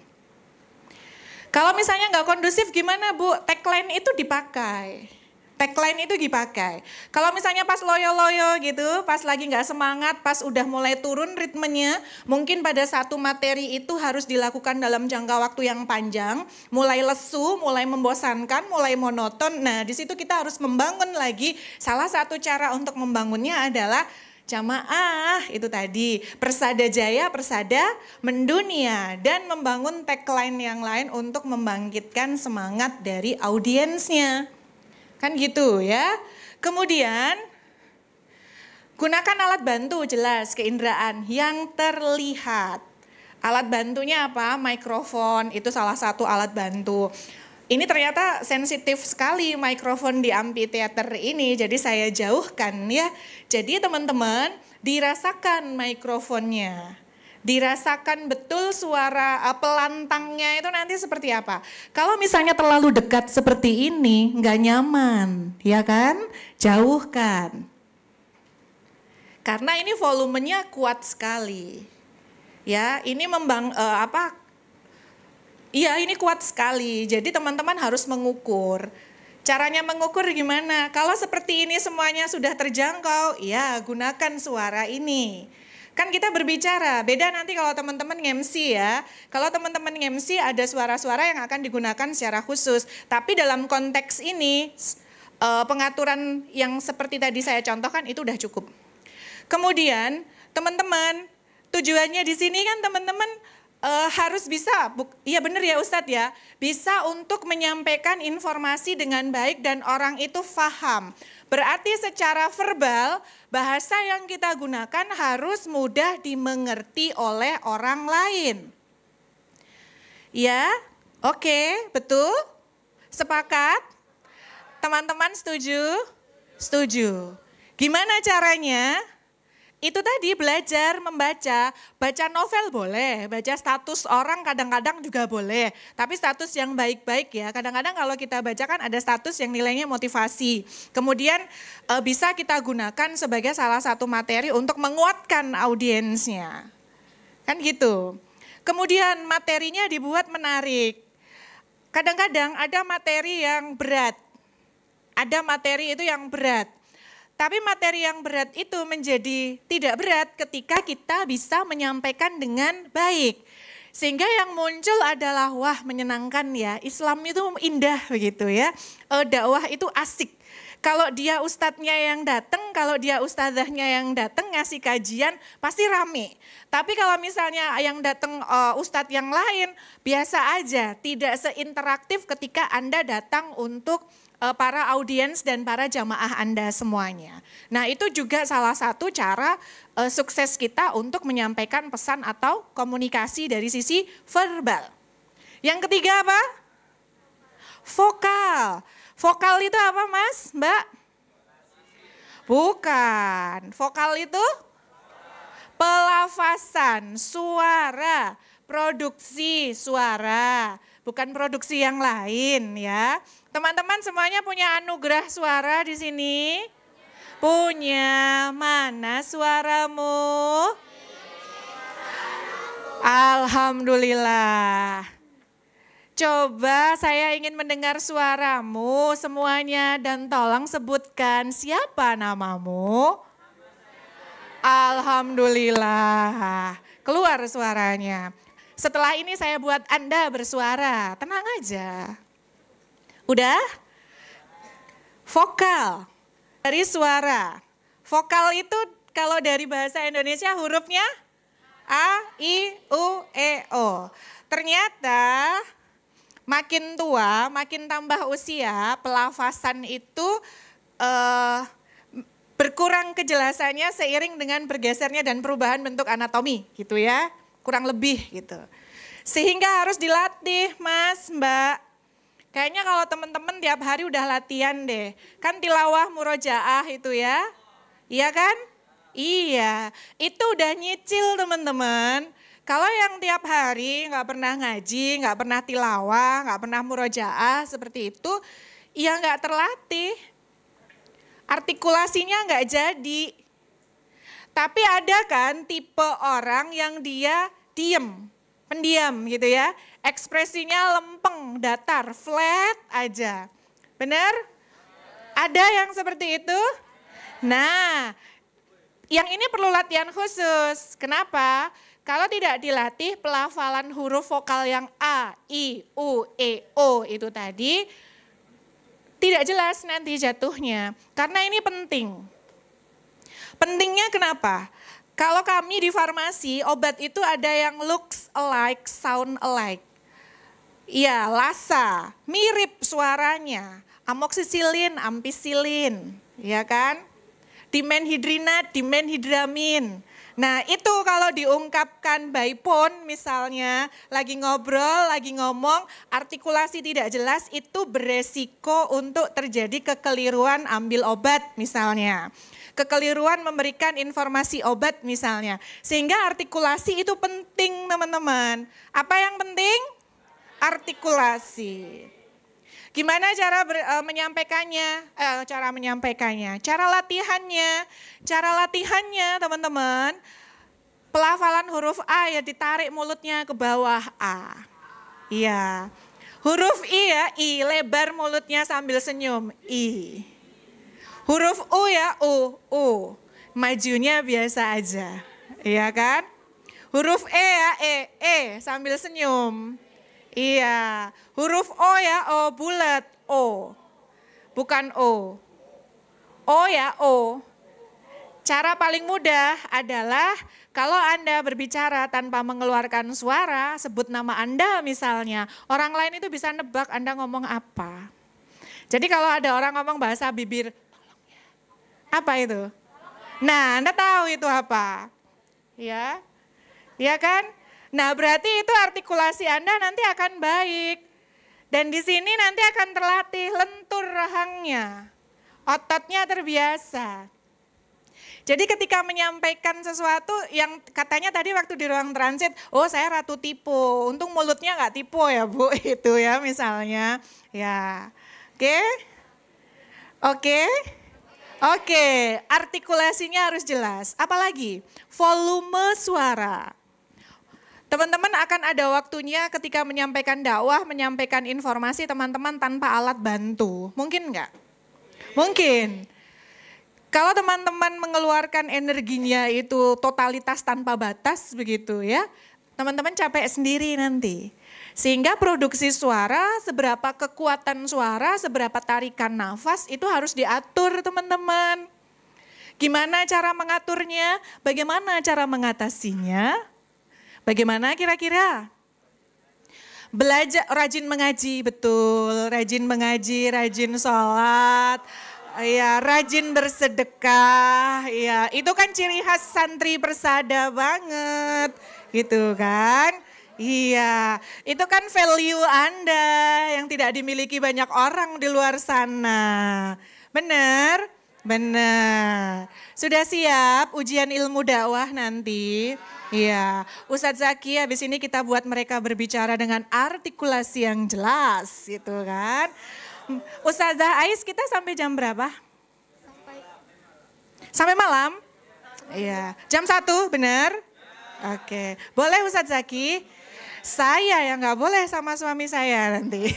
Kalau misalnya nggak kondusif gimana Bu? Tagline itu dipakai. Tagline itu dipakai. Kalau misalnya pas loyo-loyo gitu, pas lagi nggak semangat, pas udah mulai turun ritmenya, mungkin pada satu materi itu harus dilakukan dalam jangka waktu yang panjang, mulai lesu, mulai membosankan, mulai monoton. Nah di situ kita harus membangun lagi. Salah satu cara untuk membangunnya adalah jamaah itu tadi, Persada Jaya, Persada Mendunia, dan membangun tagline yang lain untuk membangkitkan semangat dari audiensnya. Kan gitu ya. Kemudian gunakan alat bantu jelas keinderaan yang terlihat. Alat bantunya apa? Mikrofon, itu salah satu alat bantu. Ini ternyata sensitif sekali mikrofon di amphitheater ini, jadi saya jauhkan ya. Jadi teman-teman dirasakan mikrofonnya, dirasakan betul suara pelantangnya itu nanti seperti apa. Kalau misalnya terlalu dekat seperti ini nggak nyaman, ya kan? Jauhkan. Karena ini volumenya kuat sekali. Ya, ini Iya ini kuat sekali, jadi teman-teman harus mengukur. Caranya mengukur gimana? Kalau seperti ini semuanya sudah terjangkau, ya gunakan suara ini. Kan kita berbicara, beda nanti kalau teman-teman nge-MC ya. Kalau teman-teman nge-MC ada suara-suara yang akan digunakan secara khusus. Tapi dalam konteks ini, pengaturan yang seperti tadi saya contohkan itu udah cukup. Kemudian teman-teman, Tujuannya di sini kan teman-teman harus bisa, iya benar ya Ustadz ya, bisa untuk menyampaikan informasi dengan baik dan orang itu paham. Berarti secara verbal, bahasa yang kita gunakan harus mudah dimengerti oleh orang lain. Ya, oke, betul? Sepakat? Teman-teman setuju? Setuju. Gimana caranya? Itu tadi belajar membaca, baca novel boleh, baca status orang kadang-kadang juga boleh. Tapi status yang baik-baik ya, kadang-kadang kalau kita baca kan ada status yang nilainya motivasi. Kemudian bisa kita gunakan sebagai salah satu materi untuk menguatkan audiensnya. Kan gitu. Kemudian materinya dibuat menarik. Kadang-kadang ada materi yang berat, ada materi itu yang berat. Tapi materi yang berat itu menjadi tidak berat ketika kita bisa menyampaikan dengan baik. Sehingga yang muncul adalah wah menyenangkan ya, Islam itu indah begitu ya. Dakwah itu asik. Kalau dia ustadznya yang datang, kalau dia ustadzahnya yang datang ngasih kajian pasti rame. Tapi kalau misalnya yang datang ustadz yang lain biasa aja, tidak seinteraktif ketika Anda datang untuk para audiens dan para jamaah Anda semuanya. Nah itu juga salah satu cara sukses kita untuk menyampaikan pesan atau komunikasi dari sisi verbal. Yang ketiga apa? Vokal. Vokal itu apa Mas, Mbak? Bukan. Vokal itu pelafasan, suara, produksi suara. Bukan produksi yang lain ya. Teman-teman semuanya punya anugerah suara di sini? Punya. Mana suaramu? Alhamdulillah. Coba saya ingin mendengar suaramu semuanya dan tolong sebutkan siapa namamu? Alhamdulillah. Keluar suaranya. Setelah ini saya buat Anda bersuara, tenang aja. Udah? Vokal dari suara. Vokal itu kalau dari bahasa Indonesia hurufnya A, I, U, E, O. Ternyata makin tua, makin tambah usia, pelafasan itu berkurang kejelasannya seiring dengan bergesernya dan perubahan bentuk anatomi gitu ya. Kurang lebih gitu. Sehingga harus dilatih Mas, Mbak. Kayaknya kalau teman-teman tiap hari udah latihan deh. Kan tilawah murojaah itu ya. Iya kan? Iya. Itu udah nyicil teman-teman. Kalau yang tiap hari nggak pernah ngaji, nggak pernah tilawah, nggak pernah murojaah seperti itu, ya nggak terlatih. Artikulasinya nggak jadi. Tapi ada kan tipe orang yang dia diem, pendiam gitu ya. Ekspresinya lempeng, datar, flat aja. Benar? Ada yang seperti itu? Nah, yang ini perlu latihan khusus. Kenapa? Kalau tidak dilatih pelafalan huruf vokal yang A, I, U, E, O itu tadi, tidak jelas nanti jatuhnya. Karena ini penting. Pentingnya kenapa? Kalau kami di farmasi, obat itu ada yang looks alike, sound alike. Iya, lasa, mirip suaranya. Amoksisilin, ampicillin, ya kan? Dimenhidrinat, dimenhidramin. Nah itu kalau diungkapkan by phone misalnya, lagi ngobrol, lagi ngomong, artikulasi tidak jelas itu beresiko untuk terjadi kekeliruan ambil obat misalnya. Kekeliruan memberikan informasi obat misalnya. Sehingga artikulasi itu penting teman-teman. Apa yang penting? Artikulasi. Gimana cara menyampaikannya? Cara menyampaikannya, cara latihannya. Cara latihannya teman-teman, pelafalan huruf A ya ditarik mulutnya ke bawah A. Iya. Huruf I ya, I, lebar mulutnya sambil senyum, I. Huruf U ya, U. Majunya biasa aja, iya kan? Huruf E ya, E, sambil senyum. Iya, huruf O ya, O bulat, O. Bukan O. O ya, O. Cara paling mudah adalah kalau Anda berbicara tanpa mengeluarkan suara, sebut nama Anda misalnya, orang lain itu bisa nebak Anda ngomong apa. Jadi kalau ada orang ngomong bahasa bibir, apa itu? Nah, Anda tahu itu apa? Ya, ya kan? Nah, berarti itu artikulasi Anda nanti akan baik. Dan di sini nanti akan terlatih lentur rahangnya. Ototnya terbiasa. Jadi ketika menyampaikan sesuatu yang katanya tadi waktu di ruang transit, oh saya ratu tipu, untung mulutnya nggak tipu ya Bu, itu ya misalnya. Ya, oke, artikulasinya harus jelas. Apalagi volume suara. Teman-teman akan ada waktunya ketika menyampaikan dakwah, menyampaikan informasi teman-teman tanpa alat bantu. Mungkin nggak? Mungkin. Kalau teman-teman mengeluarkan energinya itu totalitas tanpa batas begitu ya, teman-teman capek sendiri nanti. Sehingga produksi suara, seberapa kekuatan suara, seberapa tarikan nafas itu harus diatur teman-teman. Gimana cara mengaturnya? Bagaimana cara mengatasinya? Bagaimana kira-kira? Belajar, rajin mengaji, betul. Rajin mengaji, rajin sholat. Ya, rajin bersedekah, ya itu kan ciri khas santri persada banget, gitu kan. Iya, itu kan value Anda yang tidak dimiliki banyak orang di luar sana. Benar? Benar. Sudah siap ujian ilmu dakwah nanti? Iya, Ustadz Zaki habis ini kita buat mereka berbicara dengan artikulasi yang jelas, gitu kan. Ustazah Ais kita sampai jam berapa? Sampai malam? Iya, jam 1 benar? Oke, boleh Ustadz Zaki? Saya yang nggak boleh sama suami saya nanti.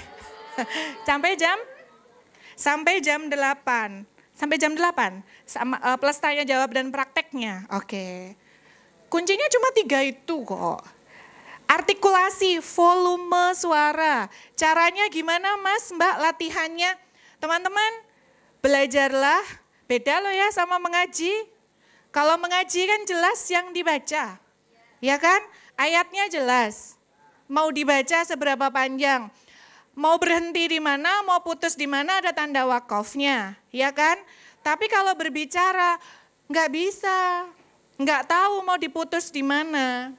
Sampai jam 8. Sampai jam 8, plus tanya jawab dan prakteknya. Oke, kuncinya cuma 3 itu kok. Artikulasi, volume suara. Caranya gimana Mas, Mbak latihannya? Teman-teman, belajarlah. Beda loh ya sama mengaji. Kalau mengaji kan jelas yang dibaca. Ya kan? Ayatnya jelas. Mau dibaca seberapa panjang. Mau berhenti di mana, mau putus di mana ada tanda wakofnya. Ya kan? Tapi kalau berbicara nggak bisa. Nggak tahu mau diputus di mana.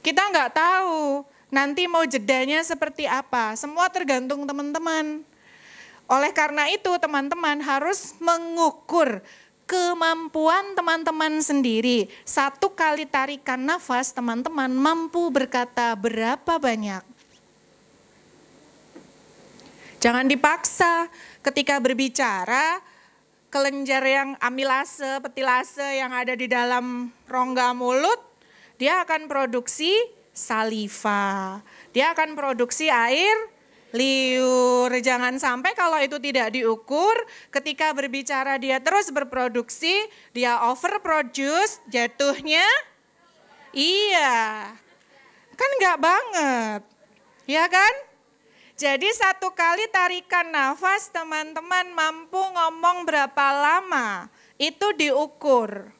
Kita nggak tahu nanti mau jedanya seperti apa, semua tergantung teman-teman. Oleh karena itu teman-teman harus mengukur kemampuan teman-teman sendiri. 1 kali tarikan nafas teman-teman mampu berkata berapa banyak. Jangan dipaksa ketika berbicara, kelenjar yang amilase, petilase yang ada di dalam rongga mulut, dia akan produksi saliva, dia akan produksi air liur. Jangan sampai kalau itu tidak diukur, ketika berbicara dia terus berproduksi, dia overproduce, jatuhnya iya, kan enggak banget, ya kan? Jadi 1 kali tarikan nafas teman-teman mampu ngomong berapa lama, itu diukur.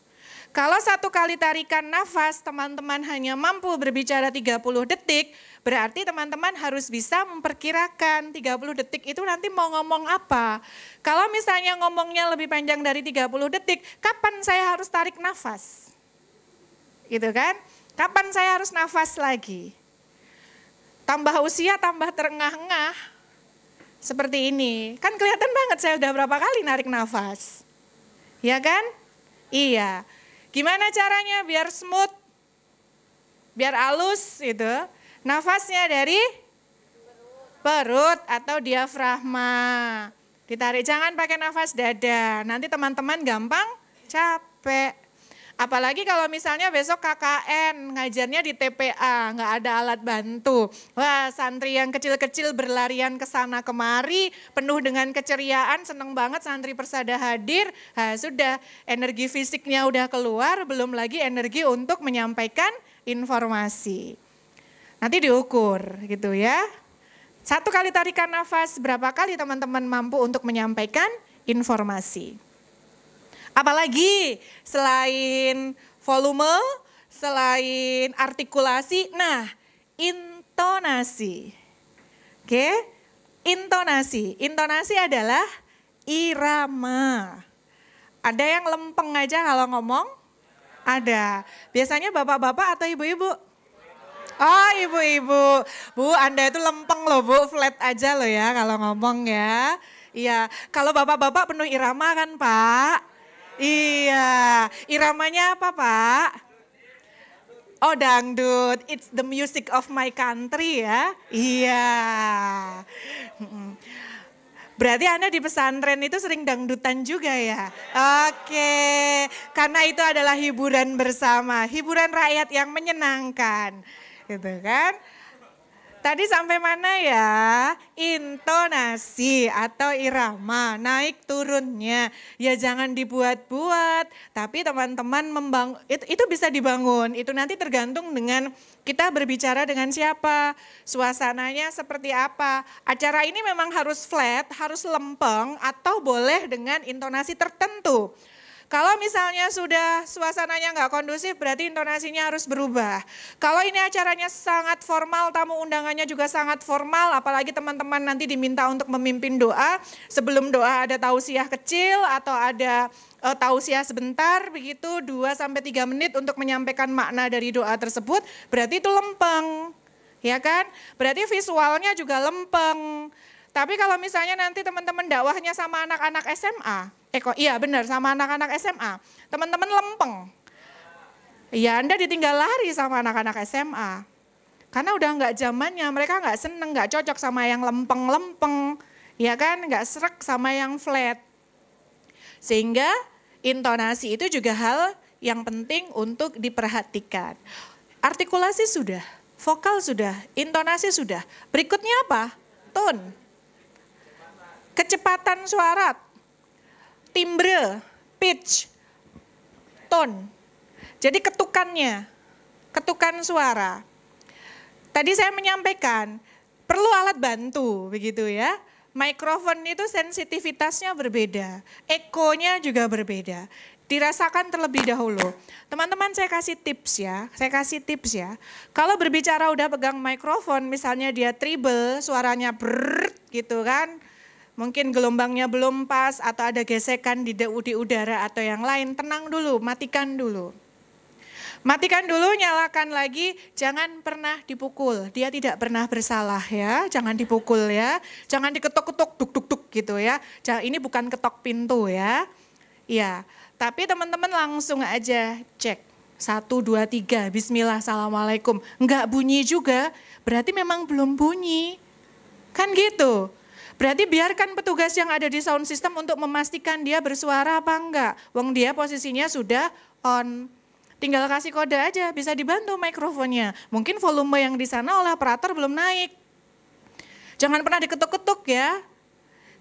Kalau 1 kali tarikan nafas teman-teman hanya mampu berbicara 30 detik, berarti teman-teman harus bisa memperkirakan 30 detik itu nanti mau ngomong apa. Kalau misalnya ngomongnya lebih panjang dari 30 detik, kapan saya harus tarik nafas? Gitu kan? Kapan saya harus nafas lagi? Tambah usia, tambah terengah-engah. Seperti ini. Kan kelihatan banget saya udah berapa kali narik nafas. Ya kan? Iya. Gimana caranya biar smooth, biar halus gitu. Nafasnya dari perut atau diafragma. Ditarik, jangan pakai nafas dada. Nanti teman-teman gampang capek. Apalagi kalau misalnya besok KKN, ngajarnya di TPA, nggak ada alat bantu. Wah, santri yang kecil-kecil berlarian ke sana kemari, penuh dengan keceriaan, seneng banget santri persada hadir. Nah, sudah, energi fisiknya udah keluar, belum lagi energi untuk menyampaikan informasi. Nanti diukur gitu ya. 1 kali tarikan nafas, berapa kali teman-teman mampu untuk menyampaikan informasi. Apalagi selain volume, selain artikulasi, nah intonasi. Oke, intonasi. Intonasi adalah irama. Ada yang lempeng aja kalau ngomong? Ada. Biasanya bapak-bapak atau ibu-ibu? Oh ibu-ibu. Bu, Anda itu lempeng loh Bu, flat aja loh ya kalau ngomong ya. Iya, kalau bapak-bapak penuh irama kan Pak? Iya, iramanya apa Pak? Oh dangdut, it's the music of my country ya. Iya. Berarti Anda di pesantren itu sering dangdutan juga ya? Oke, karena itu adalah hiburan bersama, hiburan rakyat yang menyenangkan. Gitu kan? Tadi sampai mana ya? Intonasi atau irama, naik turunnya. Ya jangan dibuat-buat, tapi teman-teman itu bisa dibangun. Itu nanti tergantung dengan kita berbicara dengan siapa, suasananya seperti apa. Acara ini memang harus flat, harus lempeng, atau boleh dengan intonasi tertentu. Kalau misalnya sudah suasananya nggak kondusif, berarti intonasinya harus berubah. Kalau ini acaranya sangat formal, tamu undangannya juga sangat formal, apalagi teman-teman nanti diminta untuk memimpin doa. Sebelum doa ada tausiah kecil atau ada tausiah sebentar, begitu 2-3 menit untuk menyampaikan makna dari doa tersebut, berarti itu lempeng. Ya kan? Berarti visualnya juga lempeng. Tapi kalau misalnya nanti teman-teman dakwahnya sama anak-anak SMA, iya benar sama anak-anak SMA, teman-teman lempeng. Ya Anda ditinggal lari sama anak-anak SMA. Karena udah nggak zamannya, mereka nggak seneng, nggak cocok sama yang lempeng-lempeng. Ya kan, nggak srek sama yang flat. Sehingga intonasi itu juga hal yang penting untuk diperhatikan. Artikulasi sudah, vokal sudah, intonasi sudah. Berikutnya apa? Tone. Kecepatan suara, timbre, pitch, tone. Jadi ketukannya, ketukan suara. Tadi saya menyampaikan, perlu alat bantu begitu ya. Mikrofon itu sensitivitasnya berbeda, ekonya juga berbeda. Dirasakan terlebih dahulu. Teman-teman saya kasih tips ya. Kalau berbicara udah pegang mikrofon, misalnya dia treble, suaranya brrrr gitu kan. Mungkin gelombangnya belum pas atau ada gesekan di udara atau yang lain, tenang dulu, matikan dulu. Matikan dulu, nyalakan lagi, jangan pernah dipukul. Dia tidak pernah bersalah ya, jangan dipukul ya. Jangan diketok-ketok, duk-duk-duk gitu ya. Ini bukan ketok pintu ya. Iya, tapi teman-teman langsung aja cek. 1, 2, 3, bismillah, assalamualaikum. Enggak bunyi juga, berarti memang belum bunyi. Kan gitu. Berarti biarkan petugas yang ada di sound system untuk memastikan dia bersuara apa enggak. Wong dia posisinya sudah on. Tinggal kasih kode aja, bisa dibantu mikrofonnya. Mungkin volume yang di sana oleh operator belum naik. Jangan pernah diketuk-ketuk ya.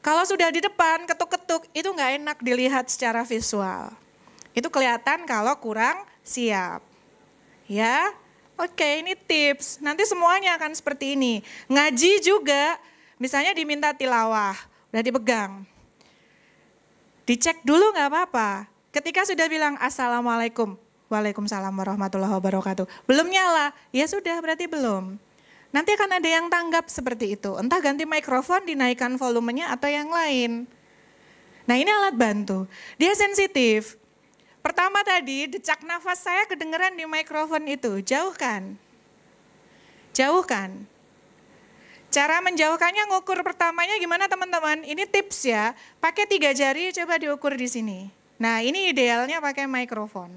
Kalau sudah di depan ketuk-ketuk itu enggak enak dilihat secara visual. Itu kelihatan kalau kurang siap. Ya, oke ini tips. Nanti semuanya akan seperti ini. Ngaji juga. Misalnya diminta tilawah, udah dipegang. Dicek dulu nggak apa-apa. Ketika sudah bilang assalamualaikum, waalaikumsalam warahmatullahi wabarakatuh. Belum nyala, ya sudah berarti belum. Nanti akan ada yang tanggap seperti itu. Entah ganti mikrofon, dinaikkan volumenya atau yang lain. Nah ini alat bantu, dia sensitif. Pertama tadi decak nafas saya kedengeran di mikrofon itu, jauhkan. Jauhkan. Cara menjauhkannya ngukur pertamanya gimana teman-teman? Ini tips ya, pakai 3 jari coba diukur di sini. Nah ini idealnya pakai mikrofon.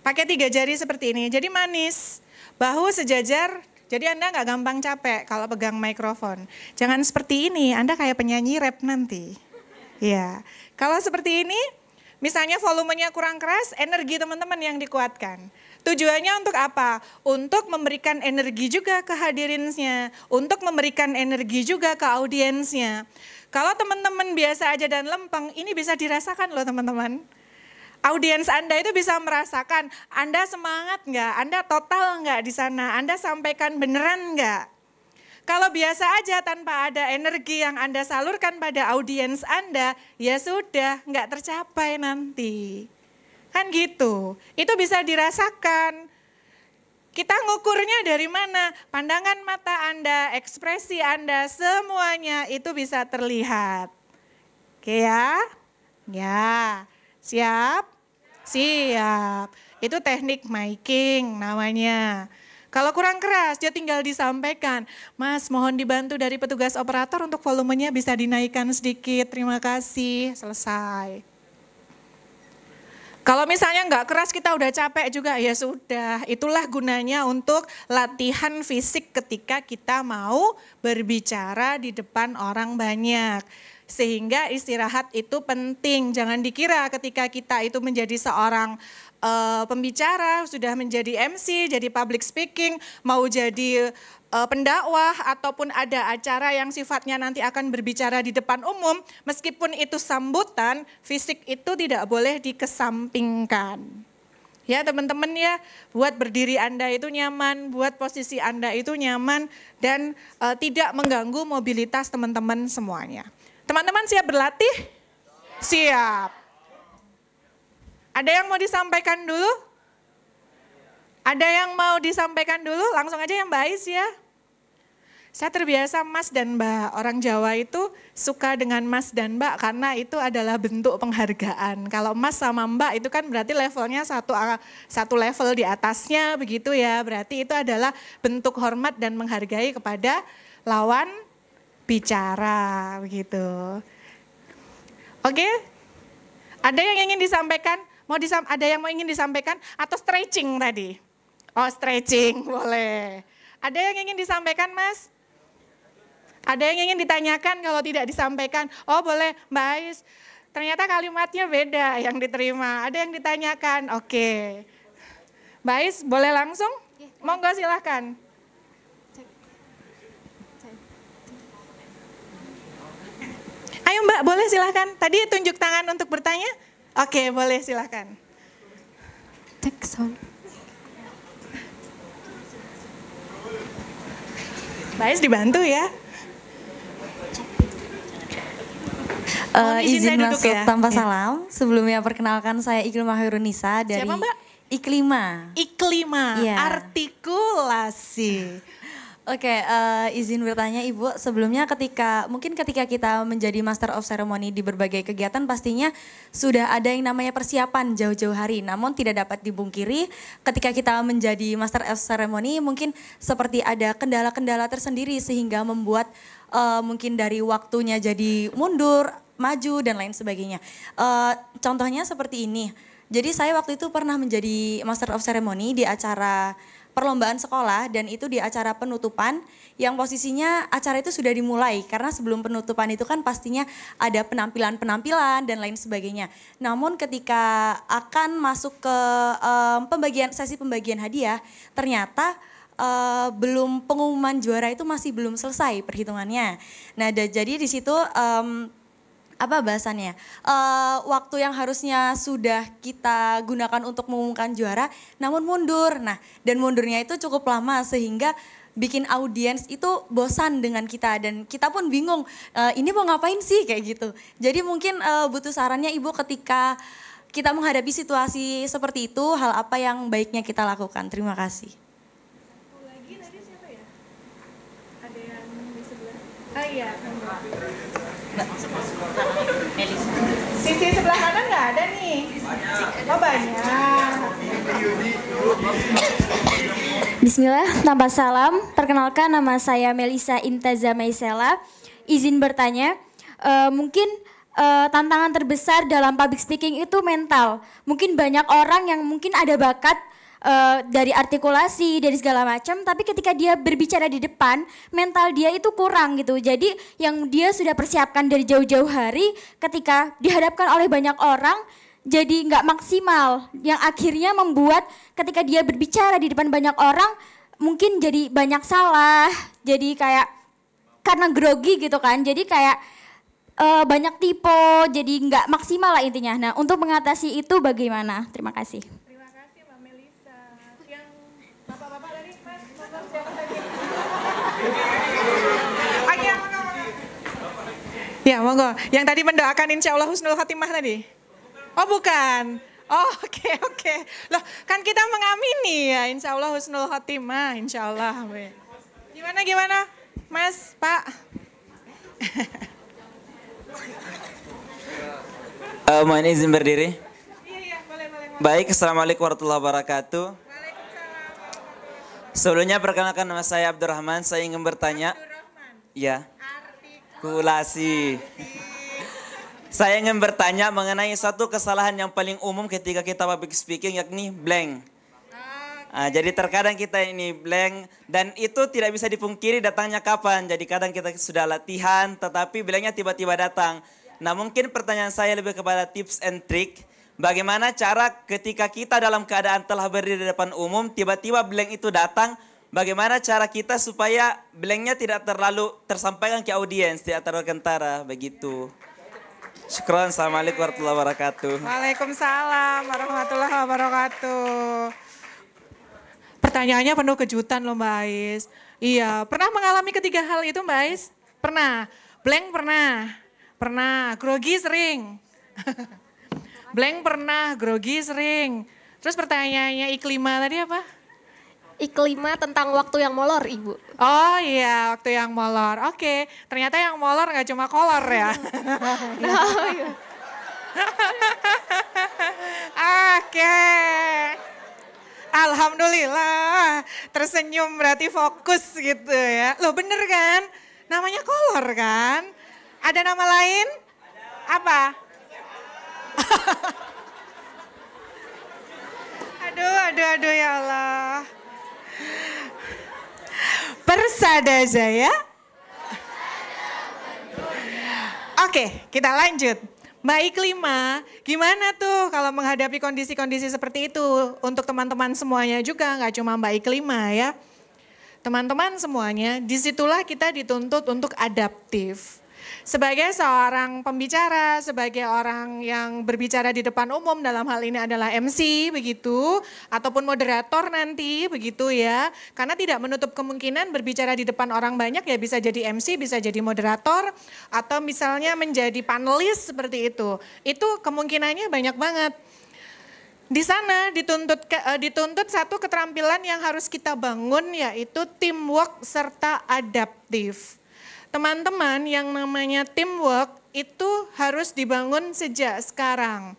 Pakai 3 jari seperti ini, jadi manis. Bahu sejajar, jadi Anda nggak gampang capek kalau pegang mikrofon. Jangan seperti ini, Anda kayak penyanyi rap nanti. Ya, kalau seperti ini, misalnya volumenya kurang keras, energi teman-teman yang dikuatkan. Tujuannya untuk apa? Untuk memberikan energi juga ke hadirinnya, untuk memberikan energi juga ke audiensnya. Kalau teman-teman biasa aja dan lempeng, ini bisa dirasakan loh teman-teman. Audiens Anda itu bisa merasakan, Anda semangat nggak? Anda total nggak di sana? Anda sampaikan beneran nggak? Kalau biasa aja tanpa ada energi yang Anda salurkan pada audiens Anda, ya sudah nggak tercapai nanti. Kan gitu, itu bisa dirasakan. Kita ngukurnya dari mana? Pandangan mata Anda, ekspresi Anda, semuanya itu bisa terlihat. Oke ya? Ya, siap? Siap. Itu teknik miking namanya. Kalau kurang keras, dia tinggal disampaikan. Mas, mohon dibantu dari petugas operator untuk volumenya bisa dinaikkan sedikit. Terima kasih, selesai. Kalau misalnya nggak keras, kita udah capek juga, ya sudah. Itulah gunanya untuk latihan fisik ketika kita mau berbicara di depan orang banyak. Sehingga istirahat itu penting. Jangan dikira ketika kita itu menjadi seorang pembicara, sudah menjadi MC, jadi public speaking, mau jadi pendakwah ataupun ada acara yang sifatnya nanti akan berbicara di depan umum, meskipun itu sambutan, fisik itu tidak boleh dikesampingkan. Ya teman-teman ya, buat berdiri Anda itu nyaman, buat posisi Anda itu nyaman dan tidak mengganggu mobilitas teman-teman semuanya. Teman-teman siap berlatih? Siap. Ada yang mau disampaikan dulu? Ada yang mau disampaikan dulu? Langsung aja yang Mbak Ais ya. Saya terbiasa Mas dan Mbak. Orang Jawa itu suka dengan Mas dan Mbak karena itu adalah bentuk penghargaan. Kalau Mas sama Mbak itu kan berarti levelnya satu level di atasnya begitu ya. Berarti itu adalah bentuk hormat dan menghargai kepada lawan bicara begitu. Oke? Ada yang ingin disampaikan? Ada yang mau ingin disampaikan atau stretching tadi? Oh stretching boleh. Ada yang ingin disampaikan Mas? Ada yang ingin ditanyakan kalau tidak disampaikan? Oh boleh Mbak Ais, ternyata kalimatnya beda yang diterima. Ada yang ditanyakan? Oke. Mbak Ais boleh langsung? Monggo silahkan. Ayo Mbak boleh silahkan. Tadi tunjuk tangan untuk bertanya? Oke, boleh silakan. Take sound. Bais dibantu ya. Izin saya masuk ya. tanpa salam. Sebelumnya perkenalkan saya Iklima Khairunisa dari Siapa, Mbak? Iklima. Iklima, Iya. artikulasi. Oke, izin bertanya Ibu, sebelumnya ketika kita menjadi Master of Ceremony di berbagai kegiatan pastinya sudah ada yang namanya persiapan jauh-jauh hari. Namun tidak dapat dibungkiri ketika kita menjadi Master of Ceremony mungkin seperti ada kendala-kendala tersendiri sehingga membuat mungkin dari waktunya jadi mundur, maju dan lain sebagainya. Contohnya seperti ini, jadi saya waktu itu pernah menjadi Master of Ceremony di acara perlombaan sekolah dan itu di acara penutupan yang posisinya acara itu sudah dimulai karena sebelum penutupan itu kan pastinya ada penampilan-penampilan dan lain sebagainya. Namun ketika akan masuk ke sesi pembagian hadiah ternyata belum pengumuman juara itu masih belum selesai perhitungannya. Nah jadi di situ waktu yang harusnya sudah kita gunakan untuk mengumumkan juara namun mundur. Nah dan mundurnya itu cukup lama sehingga bikin audiens itu bosan dengan kita dan kita pun bingung ini mau ngapain sih kayak gitu. Jadi mungkin butuh sarannya Ibu ketika kita menghadapi situasi seperti itu, hal apa yang baiknya kita lakukan. Terima kasih. Lagi tadi siapa ya? Ada yang di sebelah. Ah iya. Sisi sebelah kanan nggak ada nih. Oh banyak. Bismillah, tanpa salam. Perkenalkan nama saya Melisa Intaza Maisela. Izin bertanya, mungkin tantangan terbesar dalam public speaking itu mental. Mungkin banyak orang yang mungkin ada bakat dari artikulasi, dari segala macam, tapi ketika dia berbicara di depan, mental dia itu kurang gitu. Jadi yang dia sudah persiapkan dari jauh-jauh hari, ketika dihadapkan oleh banyak orang, jadi nggak maksimal. Yang akhirnya membuat ketika dia berbicara di depan banyak orang, mungkin jadi banyak salah, jadi kayak karena grogi gitu kan, jadi kayak banyak tipe, jadi nggak maksimal lah intinya. Nah untuk mengatasi itu bagaimana? Terima kasih. Terima kasih Mbak Melisa. Yang bapak-bapak tadi Mas, siapa tadi? Ya monggo, yang tadi mendoakan insya Allah husnul khotimah tadi? Oh bukan, oh oke. Loh kan kita mengamini ya insya Allah husnul khotimah, insya Allah. Gimana Mas, Pak? Mohon izin berdiri. Iya, boleh. Baik, Assalamualaikum warahmatullahi wabarakatuh. Sebelumnya perkenalkan nama saya Abdurrahman, saya ingin bertanya. Ya. Artikulasi. Saya ingin bertanya mengenai satu kesalahan yang paling umum ketika kita public speaking, yakni blank. Jadi terkadang kita ini blank dan itu tidak bisa dipungkiri datangnya kapan. Jadi kadang kita sudah latihan tetapi blanknya tiba-tiba datang. Nah mungkin pertanyaan saya lebih kepada tips and trick. Bagaimana cara ketika kita dalam keadaan telah berdiri di depan umum tiba-tiba blank itu datang. Bagaimana cara kita supaya blanknya tidak terlalu tersampaikan ke audiens, tidak terlalu kentara, begitu. Syukron, Assalamualaikum warahmatullahi wabarakatuh. Waalaikumsalam warahmatullahi wabarakatuh. Pertanyaannya penuh kejutan loh Mbak Ais. Iya, pernah mengalami ketiga hal itu Mbak Ais? Pernah. Blank pernah. Grogi sering. Blank pernah, grogi sering. Terus pertanyaannya iklima tadi apa? Iklima tentang waktu yang molor, Ibu. Oh iya, waktu yang molor. Oke, ternyata yang molor nggak cuma kolor ya. Oke. Alhamdulillah, tersenyum berarti fokus gitu ya. Loh bener kan? Namanya kolor kan? Ada nama lain? Apa? Aduh ya Allah. Persada Jaya. Oke, kita lanjut. Mbak Iklima, gimana tuh kalau menghadapi kondisi-kondisi seperti itu untuk teman-teman semuanya juga, nggak cuma Mbak Iklima ya. Teman-teman semuanya, disitulah kita dituntut untuk adaptif. Sebagai seorang pembicara, sebagai orang yang berbicara di depan umum, dalam hal ini adalah MC begitu, ataupun moderator nanti begitu ya. Karena tidak menutup kemungkinan berbicara di depan orang banyak ya, bisa jadi MC, bisa jadi moderator, atau misalnya menjadi panelis seperti itu. Itu kemungkinannya banyak banget. Di sana dituntut satu keterampilan yang harus kita bangun, yaitu teamwork serta adaptif. Teman-teman, yang namanya teamwork itu harus dibangun sejak sekarang.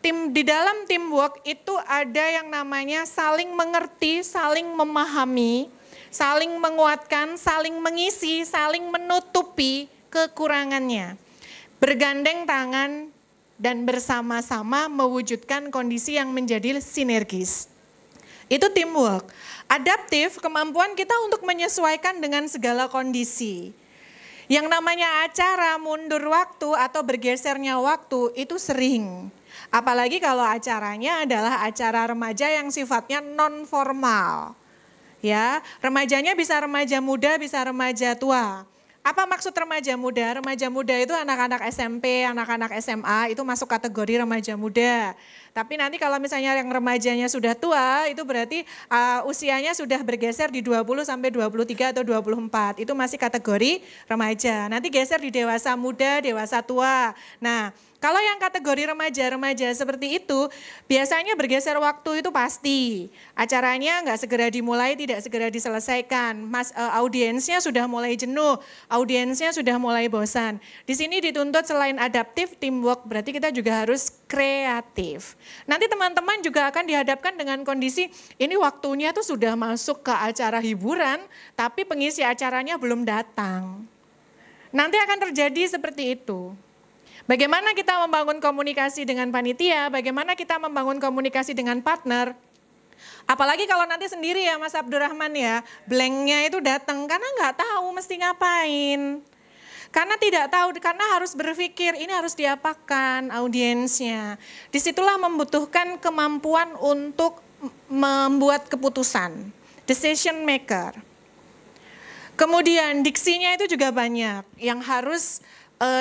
Di dalam teamwork itu ada yang namanya saling mengerti, saling memahami, saling menguatkan, saling mengisi, saling menutupi kekurangannya. Bergandeng tangan dan bersama-sama mewujudkan kondisi yang menjadi sinergis. Itu teamwork. Adaptif, kemampuan kita untuk menyesuaikan dengan segala kondisi. Yang namanya acara mundur waktu atau bergesernya waktu itu sering. Apalagi kalau acaranya adalah acara remaja yang sifatnya non formal. Ya, remajanya bisa remaja muda, bisa remaja tua. Apa maksud remaja muda? Remaja muda itu anak-anak SMP, anak-anak SMA itu masuk kategori remaja muda. Tapi nanti kalau misalnya yang remajanya sudah tua, itu berarti usianya sudah bergeser di 20 sampai 23 atau 24. Itu masih kategori remaja. Nanti geser di dewasa muda, dewasa tua. Nah, kalau yang kategori remaja seperti itu, biasanya bergeser waktu itu pasti. Acaranya nggak segera dimulai, tidak segera diselesaikan. Audiensnya sudah mulai jenuh, audiensnya sudah mulai bosan. Di sini dituntut selain adaptif, teamwork, berarti kita juga harus kreatif. Nanti teman-teman juga akan dihadapkan dengan kondisi, ini waktunya tuh sudah masuk ke acara hiburan, tapi pengisi acaranya belum datang. Nanti akan terjadi seperti itu. Bagaimana kita membangun komunikasi dengan panitia, bagaimana kita membangun komunikasi dengan partner. Apalagi kalau nanti sendiri ya Mas Abdurrahman ya, blanknya itu datang karena nggak tahu mesti ngapain. Karena tidak tahu, karena harus berpikir ini harus diapakan audiensnya. Disitulah membutuhkan kemampuan untuk membuat keputusan, decision maker. Kemudian diksinya itu juga banyak yang harus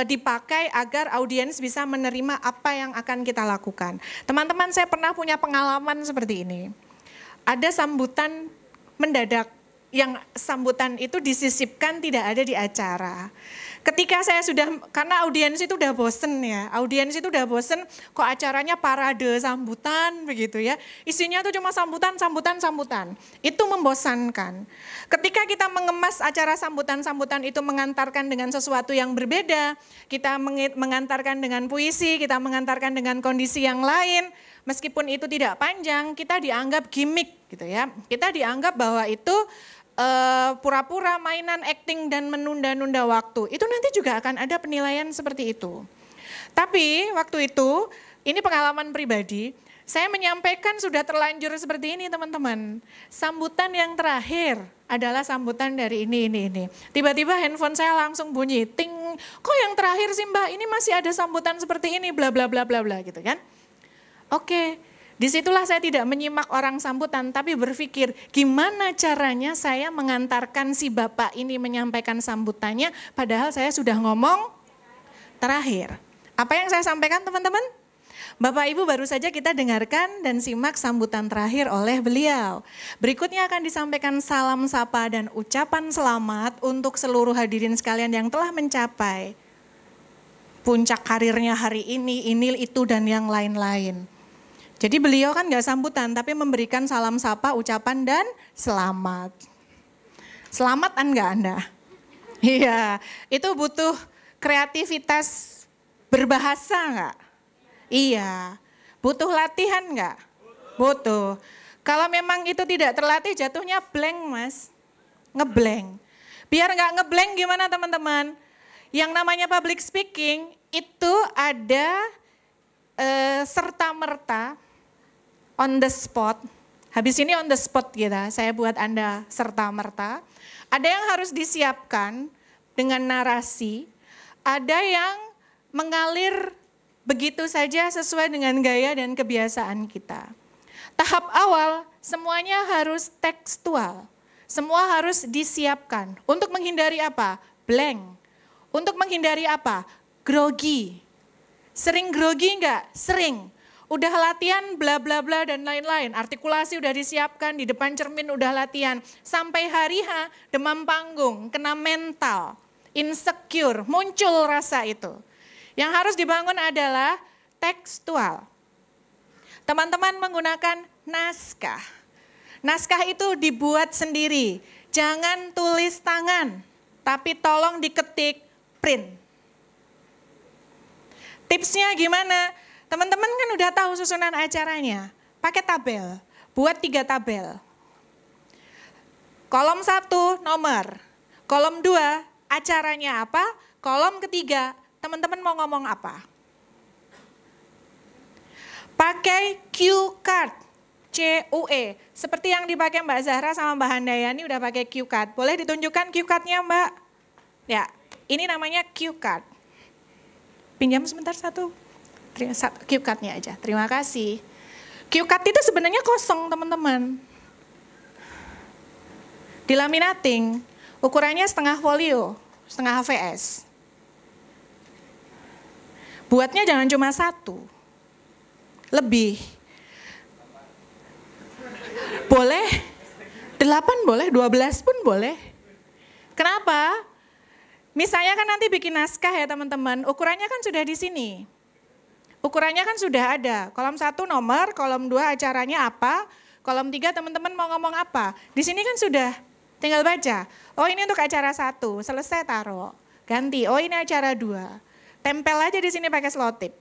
dipakai agar audiens bisa menerima apa yang akan kita lakukan. Teman-teman, saya pernah punya pengalaman seperti ini. Ada sambutan mendadak, yang sambutan itu disisipkan tidak ada di acara. Ketika saya sudah, karena audiens itu udah bosen ya, audiens itu udah bosen kok acaranya parade sambutan begitu ya. Isinya tuh cuma sambutan. Itu membosankan. Ketika kita mengemas acara sambutan-sambutan itu mengantarkan dengan sesuatu yang berbeda, kita mengantarkan dengan puisi, kita mengantarkan dengan kondisi yang lain, meskipun itu tidak panjang, kita dianggap gimmick gitu ya. Kita dianggap bahwa itu pura-pura mainan acting dan menunda-nunda waktu. Itu nanti juga akan ada penilaian seperti itu. Tapi waktu itu, ini pengalaman pribadi, saya menyampaikan sudah terlanjur seperti ini teman-teman. Sambutan yang terakhir adalah sambutan dari ini. Tiba-tiba handphone saya langsung bunyi, ting, kok yang terakhir sih Mbak, ini masih ada sambutan seperti ini, bla bla bla bla bla gitu kan. Oke. Disitulah saya tidak menyimak orang sambutan, tapi berpikir gimana caranya saya mengantarkan si bapak ini menyampaikan sambutannya, padahal saya sudah ngomong terakhir. Apa yang saya sampaikan teman-teman? Bapak Ibu baru saja kita dengarkan dan simak sambutan terakhir oleh beliau. Berikutnya akan disampaikan salam sapa dan ucapan selamat untuk seluruh hadirin sekalian yang telah mencapai puncak karirnya hari ini itu dan yang lain-lain. Jadi beliau kan gak sambutan tapi memberikan salam sapa, ucapan dan selamat. Selamatan gak Anda? Iya, itu butuh kreativitas berbahasa gak? Iya. Butuh latihan gak? Butuh. Kalau memang itu tidak terlatih jatuhnya blank Mas. Ngeblank. Biar gak ngeblank gimana teman-teman? Yang namanya public speaking itu ada serta-merta on the spot, habis ini on the spot kita, saya buat Anda serta-merta. Ada yang harus disiapkan dengan narasi, ada yang mengalir begitu saja sesuai dengan gaya dan kebiasaan kita. Tahap awal semuanya harus tekstual, semua harus disiapkan. Untuk menghindari apa? Blank. Untuk menghindari apa? Grogi. Sering grogi enggak? Sering. Udah latihan bla bla bla dan lain-lain. Artikulasi udah disiapkan, di depan cermin udah latihan. Sampai hari H, demam panggung, kena mental, insecure, muncul rasa itu. Yang harus dibangun adalah tekstual. Teman-teman menggunakan naskah. Naskah itu dibuat sendiri. Jangan tulis tangan, tapi tolong diketik print. Tipsnya gimana? Teman-teman kan udah tahu susunan acaranya. Pakai tabel, buat 3 tabel. Kolom 1 nomor, kolom 2 acaranya apa, kolom ketiga teman-teman mau ngomong apa. Pakai cue card, CUE, seperti yang dipakai Mbak Zahra sama Mbak Handayani udah pakai cue card. Boleh ditunjukkan cue cardnya Mbak? Ya, ini namanya cue card. Pinjam sebentar satu. Cue card-nya aja, terima kasih. Cue card itu sebenarnya kosong teman-teman. Dilaminating, ukurannya setengah folio, setengah HVS. Buatnya jangan cuma 1, lebih. Boleh, 8 boleh, 12 pun boleh. Kenapa? Misalnya kan nanti bikin naskah ya teman-teman, ukurannya kan sudah di sini. Ukurannya kan sudah ada, kolom 1 nomor, kolom 2 acaranya apa, kolom 3 teman-teman mau ngomong apa. Di sini kan sudah, tinggal baca. Oh ini untuk acara 1, selesai taruh, ganti. Oh ini acara 2, tempel aja di sini pakai selotip.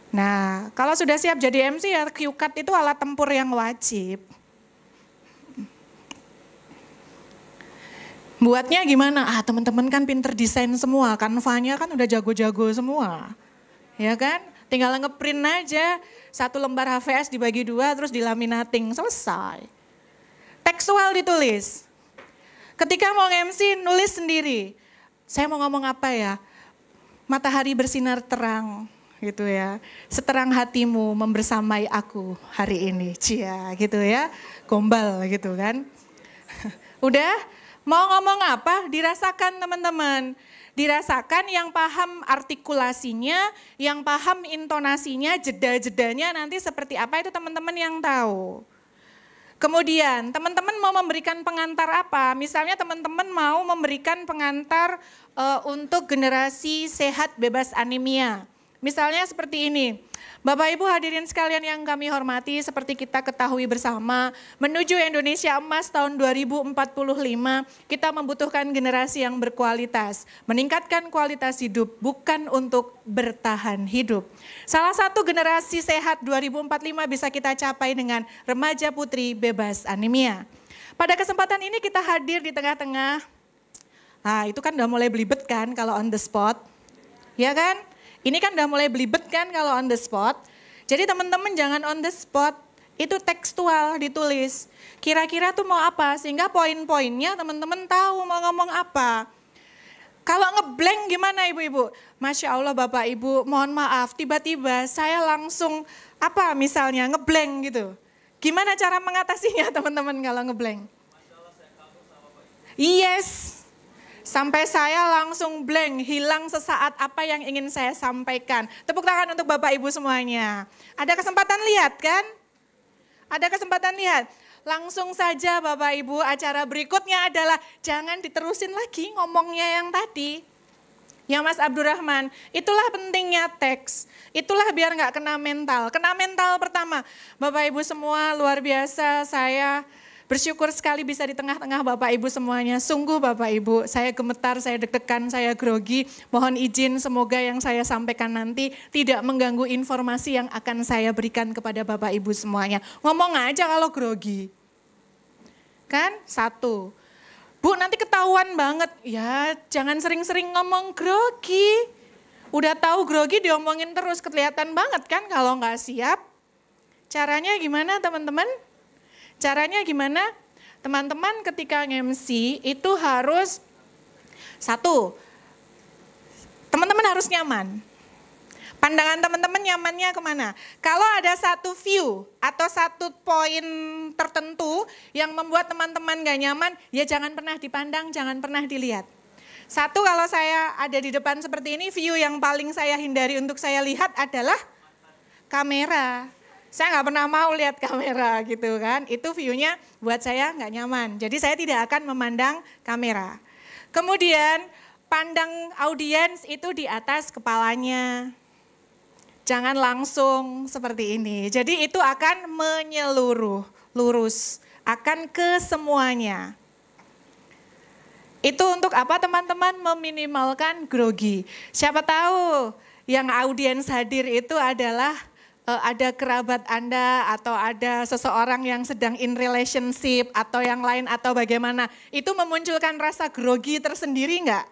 Nah kalau sudah siap jadi MC ya cue card itu alat tempur yang wajib. Buatnya gimana? Teman-teman kan pinter desain semua, Canva-nya kan udah jago-jago semua. Ya kan? Tinggal ngeprint aja, 1 lembar HVS dibagi 2 terus dilaminating, selesai. Tekstual ditulis. Ketika mau MC nulis sendiri. Saya mau ngomong apa ya? Matahari bersinar terang gitu ya. Seterang hatimu membersamai aku hari ini. Cia gitu ya. Gombal gitu kan. Udah? Mau ngomong apa? Dirasakan teman-teman. Dirasakan yang paham artikulasinya, yang paham intonasinya, jeda-jedanya nanti seperti apa itu teman-teman yang tahu. Kemudian teman-teman mau memberikan pengantar apa? Misalnya teman-teman mau memberikan pengantar untuk generasi sehat bebas anemia. Misalnya seperti ini. Bapak Ibu hadirin sekalian yang kami hormati, seperti kita ketahui bersama, menuju Indonesia Emas tahun 2045, kita membutuhkan generasi yang berkualitas, meningkatkan kualitas hidup, bukan untuk bertahan hidup. Salah satu generasi sehat 2045 bisa kita capai dengan remaja putri bebas anemia. Pada kesempatan ini kita hadir di tengah-tengah, nah itu kan udah mulai belibet kan kalau on the spot, ya kan? Ini kan udah mulai belibet kan kalau on the spot. Jadi teman-teman jangan on the spot, itu tekstual ditulis. Kira-kira tuh mau apa sehingga poin-poinnya teman-teman tahu mau ngomong apa. Kalau ngeblank gimana ibu-ibu? Masya Allah Bapak Ibu, mohon maaf tiba-tiba saya langsung apa misalnya ngeblank gitu. Gimana cara mengatasinya teman-teman kalau ngeblank? Yes. Sampai saya langsung blank, hilang sesaat apa yang ingin saya sampaikan. Tepuk tangan untuk Bapak Ibu semuanya. Ada kesempatan lihat kan? Ada kesempatan lihat. Langsung saja Bapak Ibu, acara berikutnya adalah jangan diterusin lagi ngomongnya yang tadi. Ya Mas Abdurrahman, itulah pentingnya teks. Itulah biar nggak kena mental. Kena mental pertama, Bapak Ibu semua luar biasa, saya bersyukur sekali bisa di tengah-tengah Bapak Ibu semuanya. Sungguh Bapak Ibu, saya gemetar, saya deg-degan, saya grogi. Mohon izin semoga yang saya sampaikan nanti tidak mengganggu informasi yang akan saya berikan kepada Bapak Ibu semuanya. Ngomong aja kalau grogi. Kan? Satu. Bu nanti ketahuan banget. Ya jangan sering-sering ngomong grogi. Udah tahu grogi diomongin terus, kelihatan banget kan kalau nggak siap. Caranya gimana teman-teman? Caranya gimana? Teman-teman ketika nge-MC itu harus, satu, teman-teman harus nyaman. Pandangan teman-teman nyamannya kemana? Kalau ada satu view atau satu poin tertentu yang membuat teman-teman gak nyaman, ya jangan pernah dipandang, jangan pernah dilihat. Satu, kalau saya ada di depan seperti ini, view yang paling saya hindari untuk saya lihat adalah kamera. Saya nggak pernah mau lihat kamera gitu kan, itu view-nya buat saya nggak nyaman. Jadi saya tidak akan memandang kamera. Kemudian pandang audiens itu di atas kepalanya. Jangan langsung seperti ini. Jadi itu akan menyeluruh, lurus, akan ke semuanya. Itu untuk apa teman-teman? Meminimalkan grogi. Siapa tahu yang audiens hadir itu adalah ada kerabat Anda atau ada seseorang yang sedang in relationship atau yang lain atau bagaimana. Itu memunculkan rasa grogi tersendiri enggak?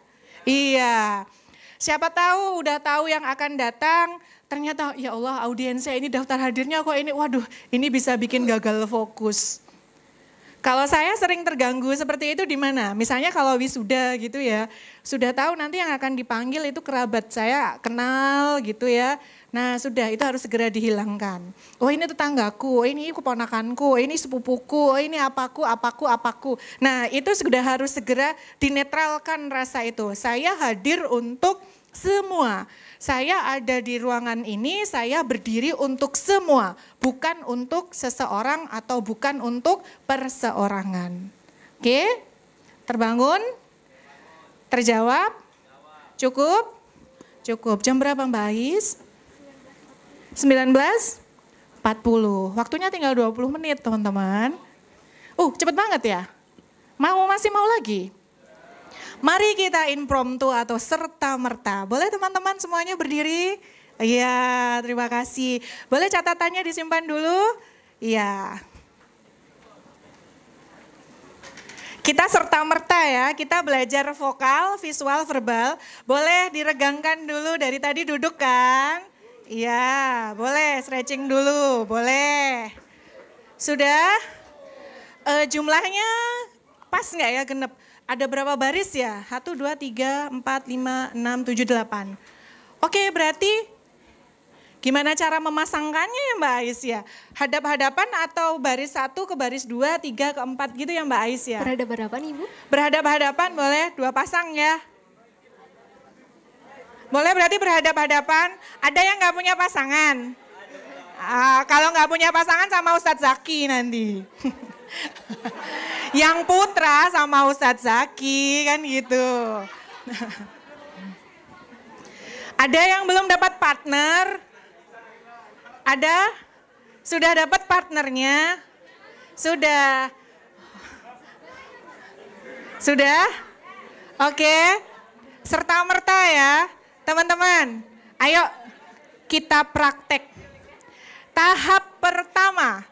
Iya. Siapa tahu udah tahu yang akan datang, ternyata ya Allah audiensnya ini daftar hadirnya kok ini, waduh ini bisa bikin gagal fokus. Kalau saya sering terganggu seperti itu di mana? Misalnya kalau wisuda gitu ya, sudah tahu nanti yang akan dipanggil itu kerabat saya kenal gitu ya. Nah sudah itu harus segera dihilangkan. Oh ini tetanggaku, oh ini keponakanku, oh ini sepupuku, oh ini apaku. Nah itu sudah harus segera dinetralkan rasa itu. Saya hadir untuk semua. Saya ada di ruangan ini, saya berdiri untuk semua. Bukan untuk seseorang atau bukan untuk perseorangan. Oke, terbangun? Terjawab? Cukup? Cukup. Jam berapa Mbak Ais? 19.40. Waktunya tinggal 20 menit teman-teman. Cepet banget ya? Masih mau lagi? Mari kita impromptu atau serta-merta. Boleh teman-teman semuanya berdiri? Iya, terima kasih. Boleh catatannya disimpan dulu? Iya. Kita serta-merta ya, kita belajar vokal, visual, verbal. Boleh diregangkan dulu, dari tadi duduk kan? Iya, boleh stretching dulu, boleh. Sudah? Jumlahnya pas nggak ya genep? Ada berapa baris ya? 1, 2, 3, 4, 5, 6, 7, 8. Oke, berarti gimana cara memasangkannya ya Mbak Ais ya? Hadap-hadapan atau baris 1 ke baris 2, 3 ke 4 gitu ya Mbak Ais ya? Berhadapan Ibu? Berhadap-hadapan boleh 2 pasang ya? Boleh berarti berhadap-hadapan. Ada yang nggak punya pasangan? Kalau nggak punya pasangan sama Ustadz Zaki nanti. Yang Putra sama Ustadz Zaki kan gitu. Ada yang belum dapat partner? Ada? Sudah dapat partnernya? Sudah? Sudah? Oke. Serta-merta ya teman-teman. Ayo kita praktek. Tahap pertama.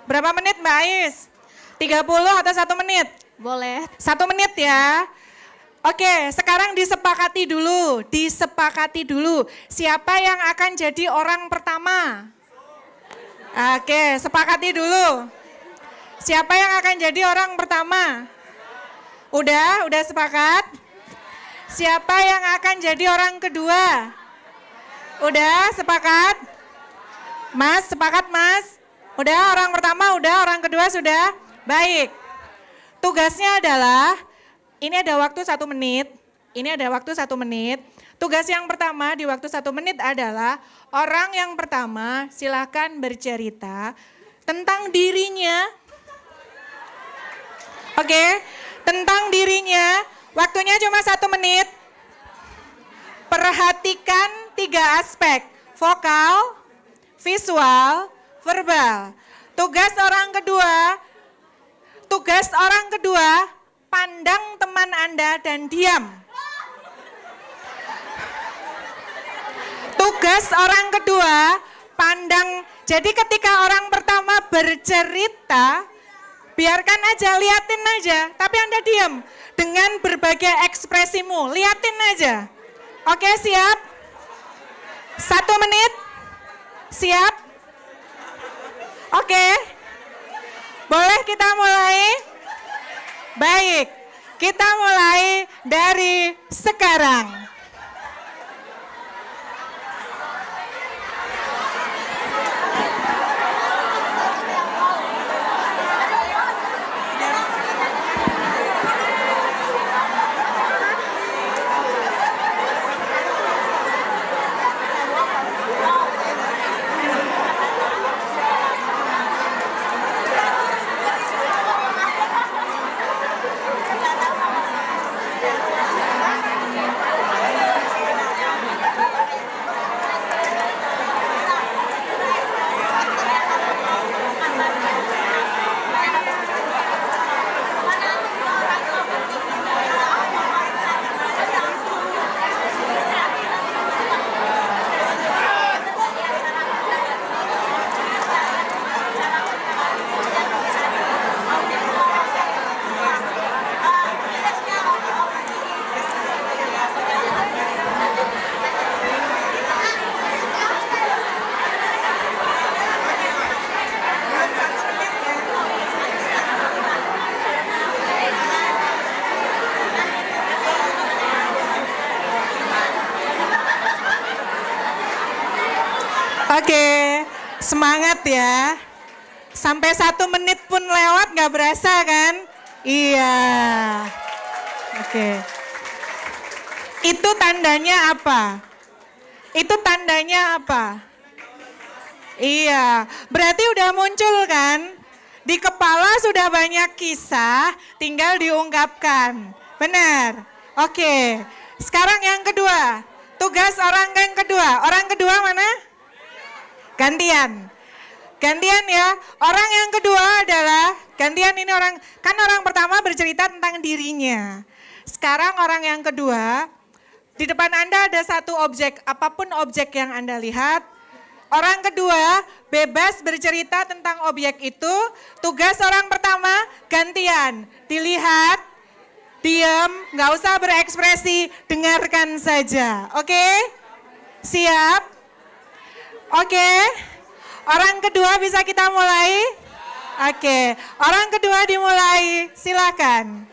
Berapa menit Mbak Ais? 30 atau 1 menit? Boleh. 1 menit ya. Oke, sekarang disepakati dulu. Siapa yang akan jadi orang pertama? Oke, sepakati dulu. Siapa yang akan jadi orang pertama? Udah sepakat? Siapa yang akan jadi orang kedua? Udah sepakat? Mas, sepakat Mas? Udah orang pertama, udah orang kedua sudah? Baik. Tugasnya adalah ini ada waktu 1 menit. Tugas yang pertama di waktu 1 menit adalah orang yang pertama silakan bercerita tentang dirinya. Oke, tentang dirinya. Waktunya cuma 1 menit. Perhatikan 3 aspek. Vokal, visual, verbal. Tugas orang kedua, pandang teman Anda dan diam. Tugas orang kedua, pandang. Jadi ketika orang pertama bercerita, biarkan aja, liatin aja. Tapi Anda diam dengan berbagai ekspresimu. Liatin aja. Oke, siap? 1 menit? Siap? Oke. Boleh kita mulai? Baik, kita mulai dari sekarang. Oke, semangat ya. Sampai 1 menit pun lewat gak berasa kan? Iya. Oke. Itu tandanya apa? Iya, berarti udah muncul kan? Di kepala sudah banyak kisah, tinggal diungkapkan. Benar? Oke, sekarang yang kedua. Tugas orang yang kedua. Orang kedua mana? Gantian ya. Orang yang kedua adalah gantian ini orang pertama bercerita tentang dirinya. Sekarang orang yang kedua, di depan Anda ada 1 objek, apapun objek yang Anda lihat. Orang kedua bebas bercerita tentang objek itu. Tugas orang pertama gantian, dilihat, diam, nggak usah berekspresi, dengarkan saja. Oke? Siap? Oke, orang kedua bisa kita mulai? Oke, orang kedua dimulai, silakan.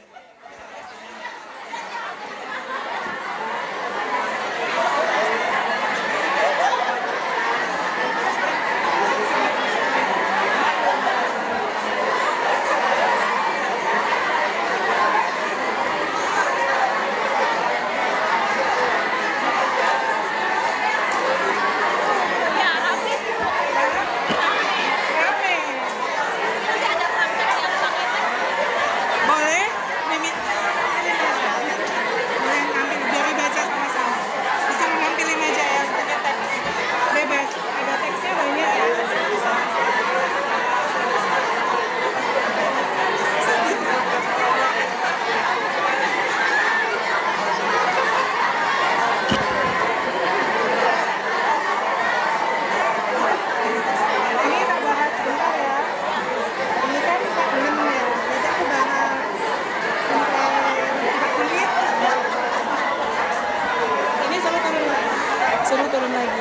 Suruh turun lagi.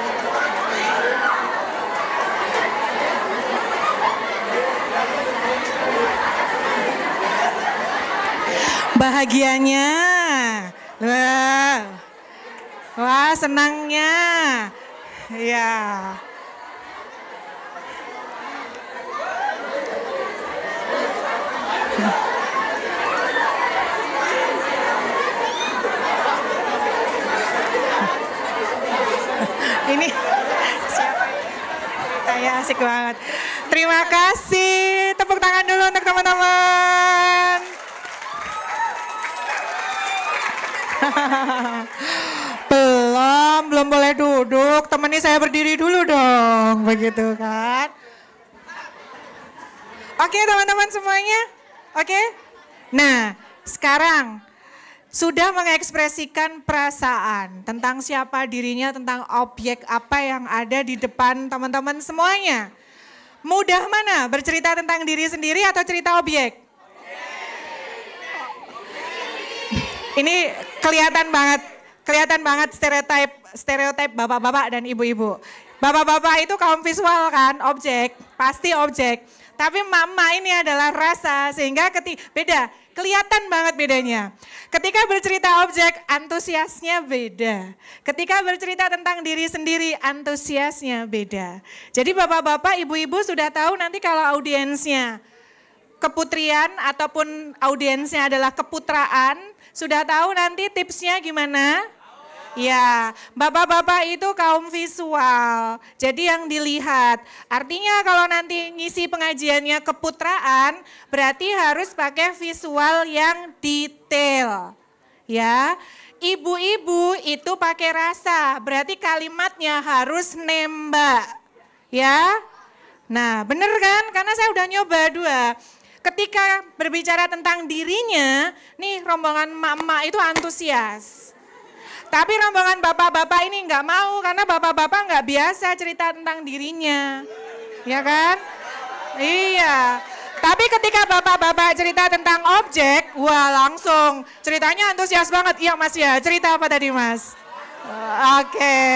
Bahagianya. Wah. Wah, senangnya. Ya. Ini siapa ini? Saya asik banget. Terima kasih. Tepuk tangan dulu untuk teman-teman. Belum boleh duduk. Temani saya berdiri dulu dong, begitu kan? Oke teman-teman semuanya, oke? Nah, sekarang sudah mengekspresikan perasaan tentang siapa dirinya, tentang objek apa yang ada di depan teman-teman semuanya. Mudah mana bercerita tentang diri sendiri atau cerita objek? Ini kelihatan banget stereotip bapak-bapak dan ibu-ibu. Bapak-bapak itu kaum visual kan, objek, pasti objek. Tapi mama ini adalah rasa, sehingga beda, kelihatan banget bedanya. Ketika bercerita objek, antusiasnya beda. Ketika bercerita tentang diri sendiri, antusiasnya beda. Jadi bapak-bapak, ibu-ibu sudah tahu nanti kalau audiensnya keputrian ataupun audiensnya adalah keputraan, sudah tahu nanti tipsnya gimana? Ya, bapak-bapak itu kaum visual, jadi yang dilihat. Artinya kalau nanti ngisi pengajiannya keputraan, berarti harus pakai visual yang detail. Ya, ibu-ibu itu pakai rasa, berarti kalimatnya harus nembak. Ya, nah bener kan? Karena saya udah nyoba 2. Ketika berbicara tentang dirinya, nih rombongan emak-emak itu antusias. Tapi rombongan bapak-bapak ini nggak mau karena bapak-bapak nggak biasa cerita tentang dirinya. Ya kan? Iya. Tapi ketika bapak-bapak cerita tentang objek, wah langsung ceritanya antusias banget. Iya Mas ya, cerita apa tadi Mas? Oke.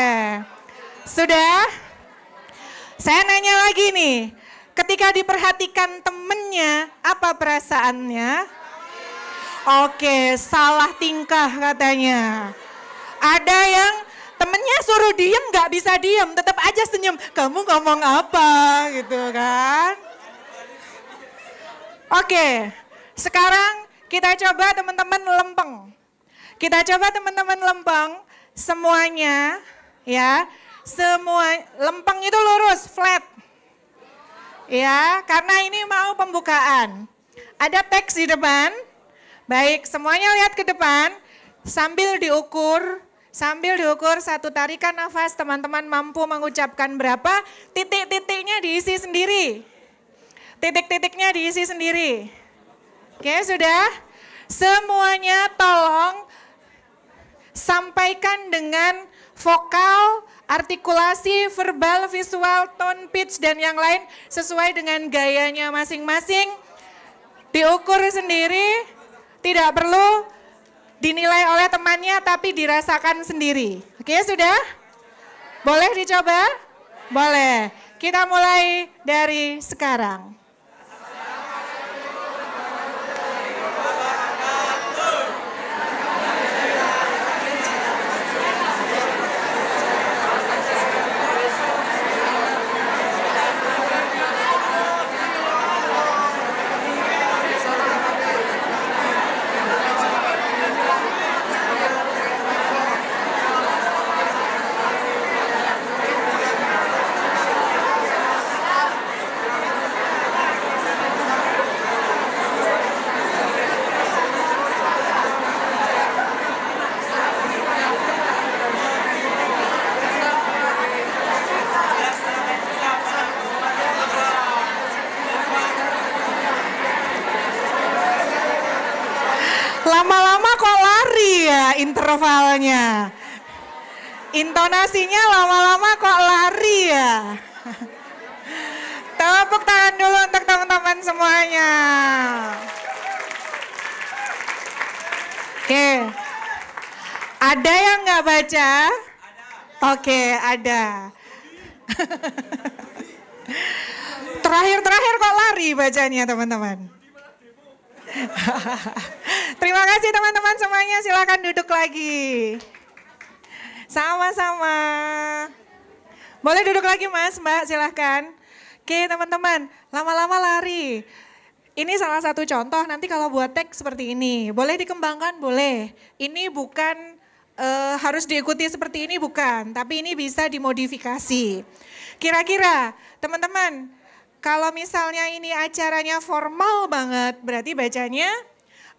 Sudah? Saya nanya lagi nih. Ketika diperhatikan temennya, apa perasaannya? Oke, salah tingkah katanya. Ada yang temennya suruh diem gak bisa diem, tetap aja senyum. Kamu ngomong apa gitu kan. Oke, sekarang kita coba teman-teman lempeng. Kita coba teman-teman lempeng semuanya ya. Semua lempeng itu lurus, flat. Ya, karena ini mau pembukaan. Ada teks di depan. Baik, semuanya lihat ke depan sambil diukur satu tarikan nafas teman-teman mampu mengucapkan berapa, titik-titiknya diisi sendiri. Titik-titiknya diisi sendiri. Oke, sudah? Semuanya tolong sampaikan dengan vokal, artikulasi, verbal, visual, tone, pitch, dan yang lain sesuai dengan gayanya masing-masing. Diukur sendiri, tidak perlu dinilai oleh temannya tapi dirasakan sendiri. Oke, sudah? Boleh dicoba? Boleh. Kita mulai dari sekarang. Lama-lama kok lari ya intervalnya. Intonasinya lama-lama kok lari ya. Tepuk tangan dulu untuk teman-teman semuanya. Oke. Ada yang nggak baca? Oke, ada. Terakhir kok lari bacanya teman-teman. Terima kasih teman-teman semuanya, silakan duduk lagi. Sama-sama. Boleh duduk lagi Mas, Mbak, silakan. Oke teman-teman, lama-lama lari. Ini salah satu contoh, nanti kalau buat teks seperti ini. Boleh dikembangkan? Boleh. Ini bukan harus diikuti seperti ini, bukan. Tapi ini bisa dimodifikasi. Kira-kira teman-teman, kalau misalnya ini acaranya formal banget, berarti bacanya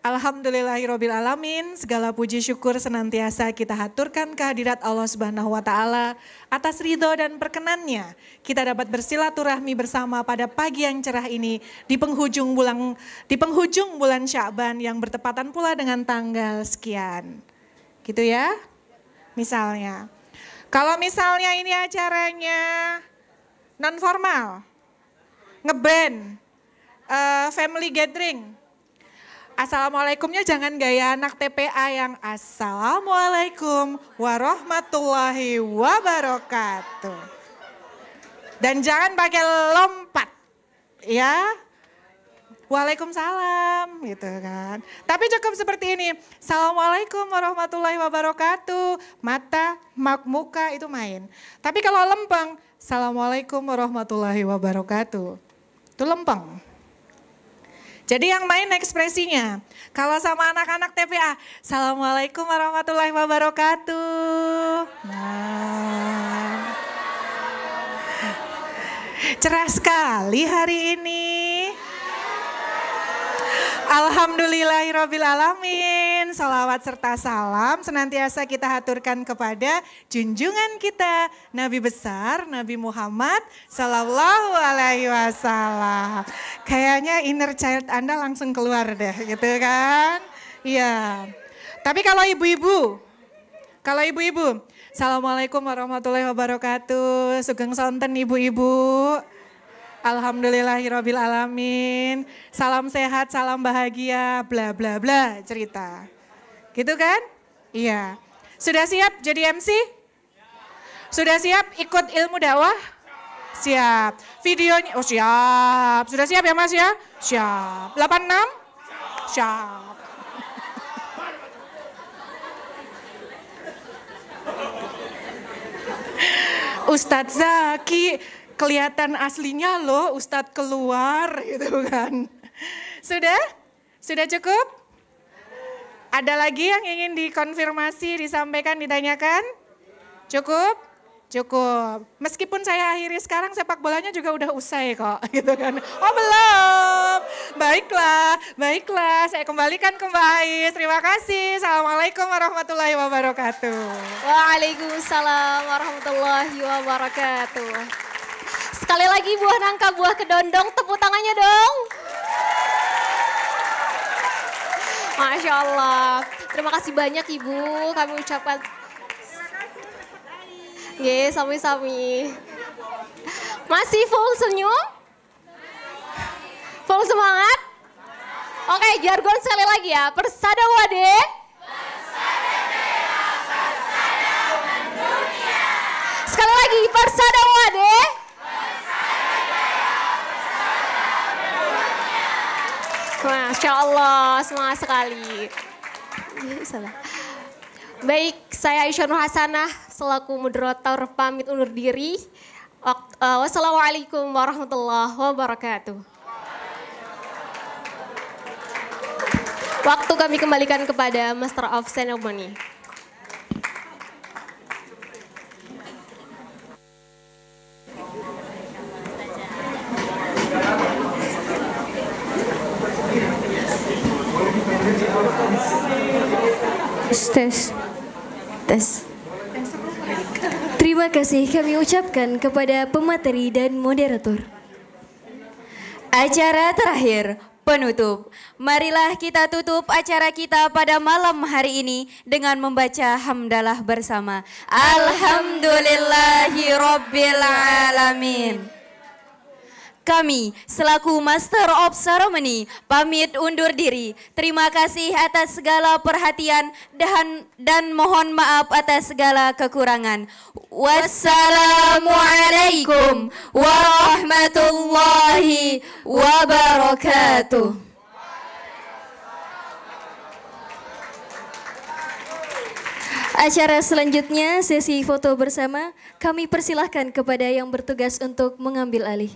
Alhamdulillahirrabbilalamin, segala puji syukur senantiasa kita haturkan kehadirat Allah Subhanahu wa Ta'ala atas ridho dan perkenannya. Kita dapat bersilaturahmi bersama pada pagi yang cerah ini di penghujung bulan Sya'ban yang bertepatan pula dengan tanggal sekian. Gitu ya, misalnya. Kalau misalnya ini acaranya non formal, ngeband, family gathering. Assalamualaikumnya jangan gaya anak TPA yang Assalamualaikum warahmatullahi wabarakatuh. Dan jangan pakai lompat, ya. Waalaikumsalam gitu kan. Tapi cukup seperti ini. Assalamualaikum warahmatullahi wabarakatuh. Mata, muka itu main. Tapi kalau lempeng, Assalamualaikum warahmatullahi wabarakatuh. Itu lempeng. Jadi yang main ekspresinya. Kalau sama anak-anak TPA, Assalamualaikum warahmatullahi wabarakatuh. Nah. Cerah sekali hari ini. Alhamdulillahirrabbilalamin. Salawat serta salam senantiasa kita haturkan kepada junjungan kita Nabi besar Nabi Muhammad Sallallahu Alaihi Wasallam. Kayaknya inner child Anda langsung keluar deh gitu kan. Iya. Tapi kalau ibu-ibu, Assalamualaikum warahmatullahi wabarakatuh. Sugeng sonten ibu-ibu. Alhamdulillahirrabbilalamin. Salam sehat, salam bahagia, bla bla bla cerita. Gitu kan? Iya. Sudah siap jadi MC? Sudah siap ikut ilmu dakwah? Siap. Videonya, oh siap. Sudah siap ya Mas ya? Siap. 86? Siap. Ustadz Zaki, kelihatan aslinya loh Ustadz keluar gitu kan. Sudah? Sudah cukup? Ada lagi yang ingin dikonfirmasi, disampaikan, ditanyakan? Cukup? Cukup. Meskipun saya akhiri sekarang, sepak bolanya juga udah usai kok gitu kan. Oh belum? Baiklah. Saya kembalikan ke Mbak Ais. Terima kasih. Assalamualaikum warahmatullahi wabarakatuh. Waalaikumsalam warahmatullahi wabarakatuh. Sekali lagi buah nangka, buah kedondong, tepuk tangannya dong. Masya Allah. Terima kasih banyak Ibu, kami ucapkan. Ye, sami-sami. Masih full senyum? Full semangat? Oke, jargon sekali lagi ya. Persada wade. Sekali lagi, persada wade. Masya Allah, semangat sekali. Baik, saya Aisyah Nur Hasanah selaku moderator pamit undur diri. Wassalamualaikum warahmatullahi wabarakatuh. Waktu kami kembalikan kepada Master of Ceremony. Tes. Terima kasih kami ucapkan kepada pemateri dan moderator. Acara terakhir, penutup. Marilah kita tutup acara kita pada malam hari ini dengan membaca hamdalah bersama. Alhamdulillahirabbil alamin. Kami selaku Master of Ceremony pamit undur diri. Terima kasih atas segala perhatian dan mohon maaf atas segala kekurangan. Wassalamualaikum warahmatullahi wabarakatuh. Acara selanjutnya sesi foto bersama. Kami persilahkan kepada yang bertugas untuk mengambil alih.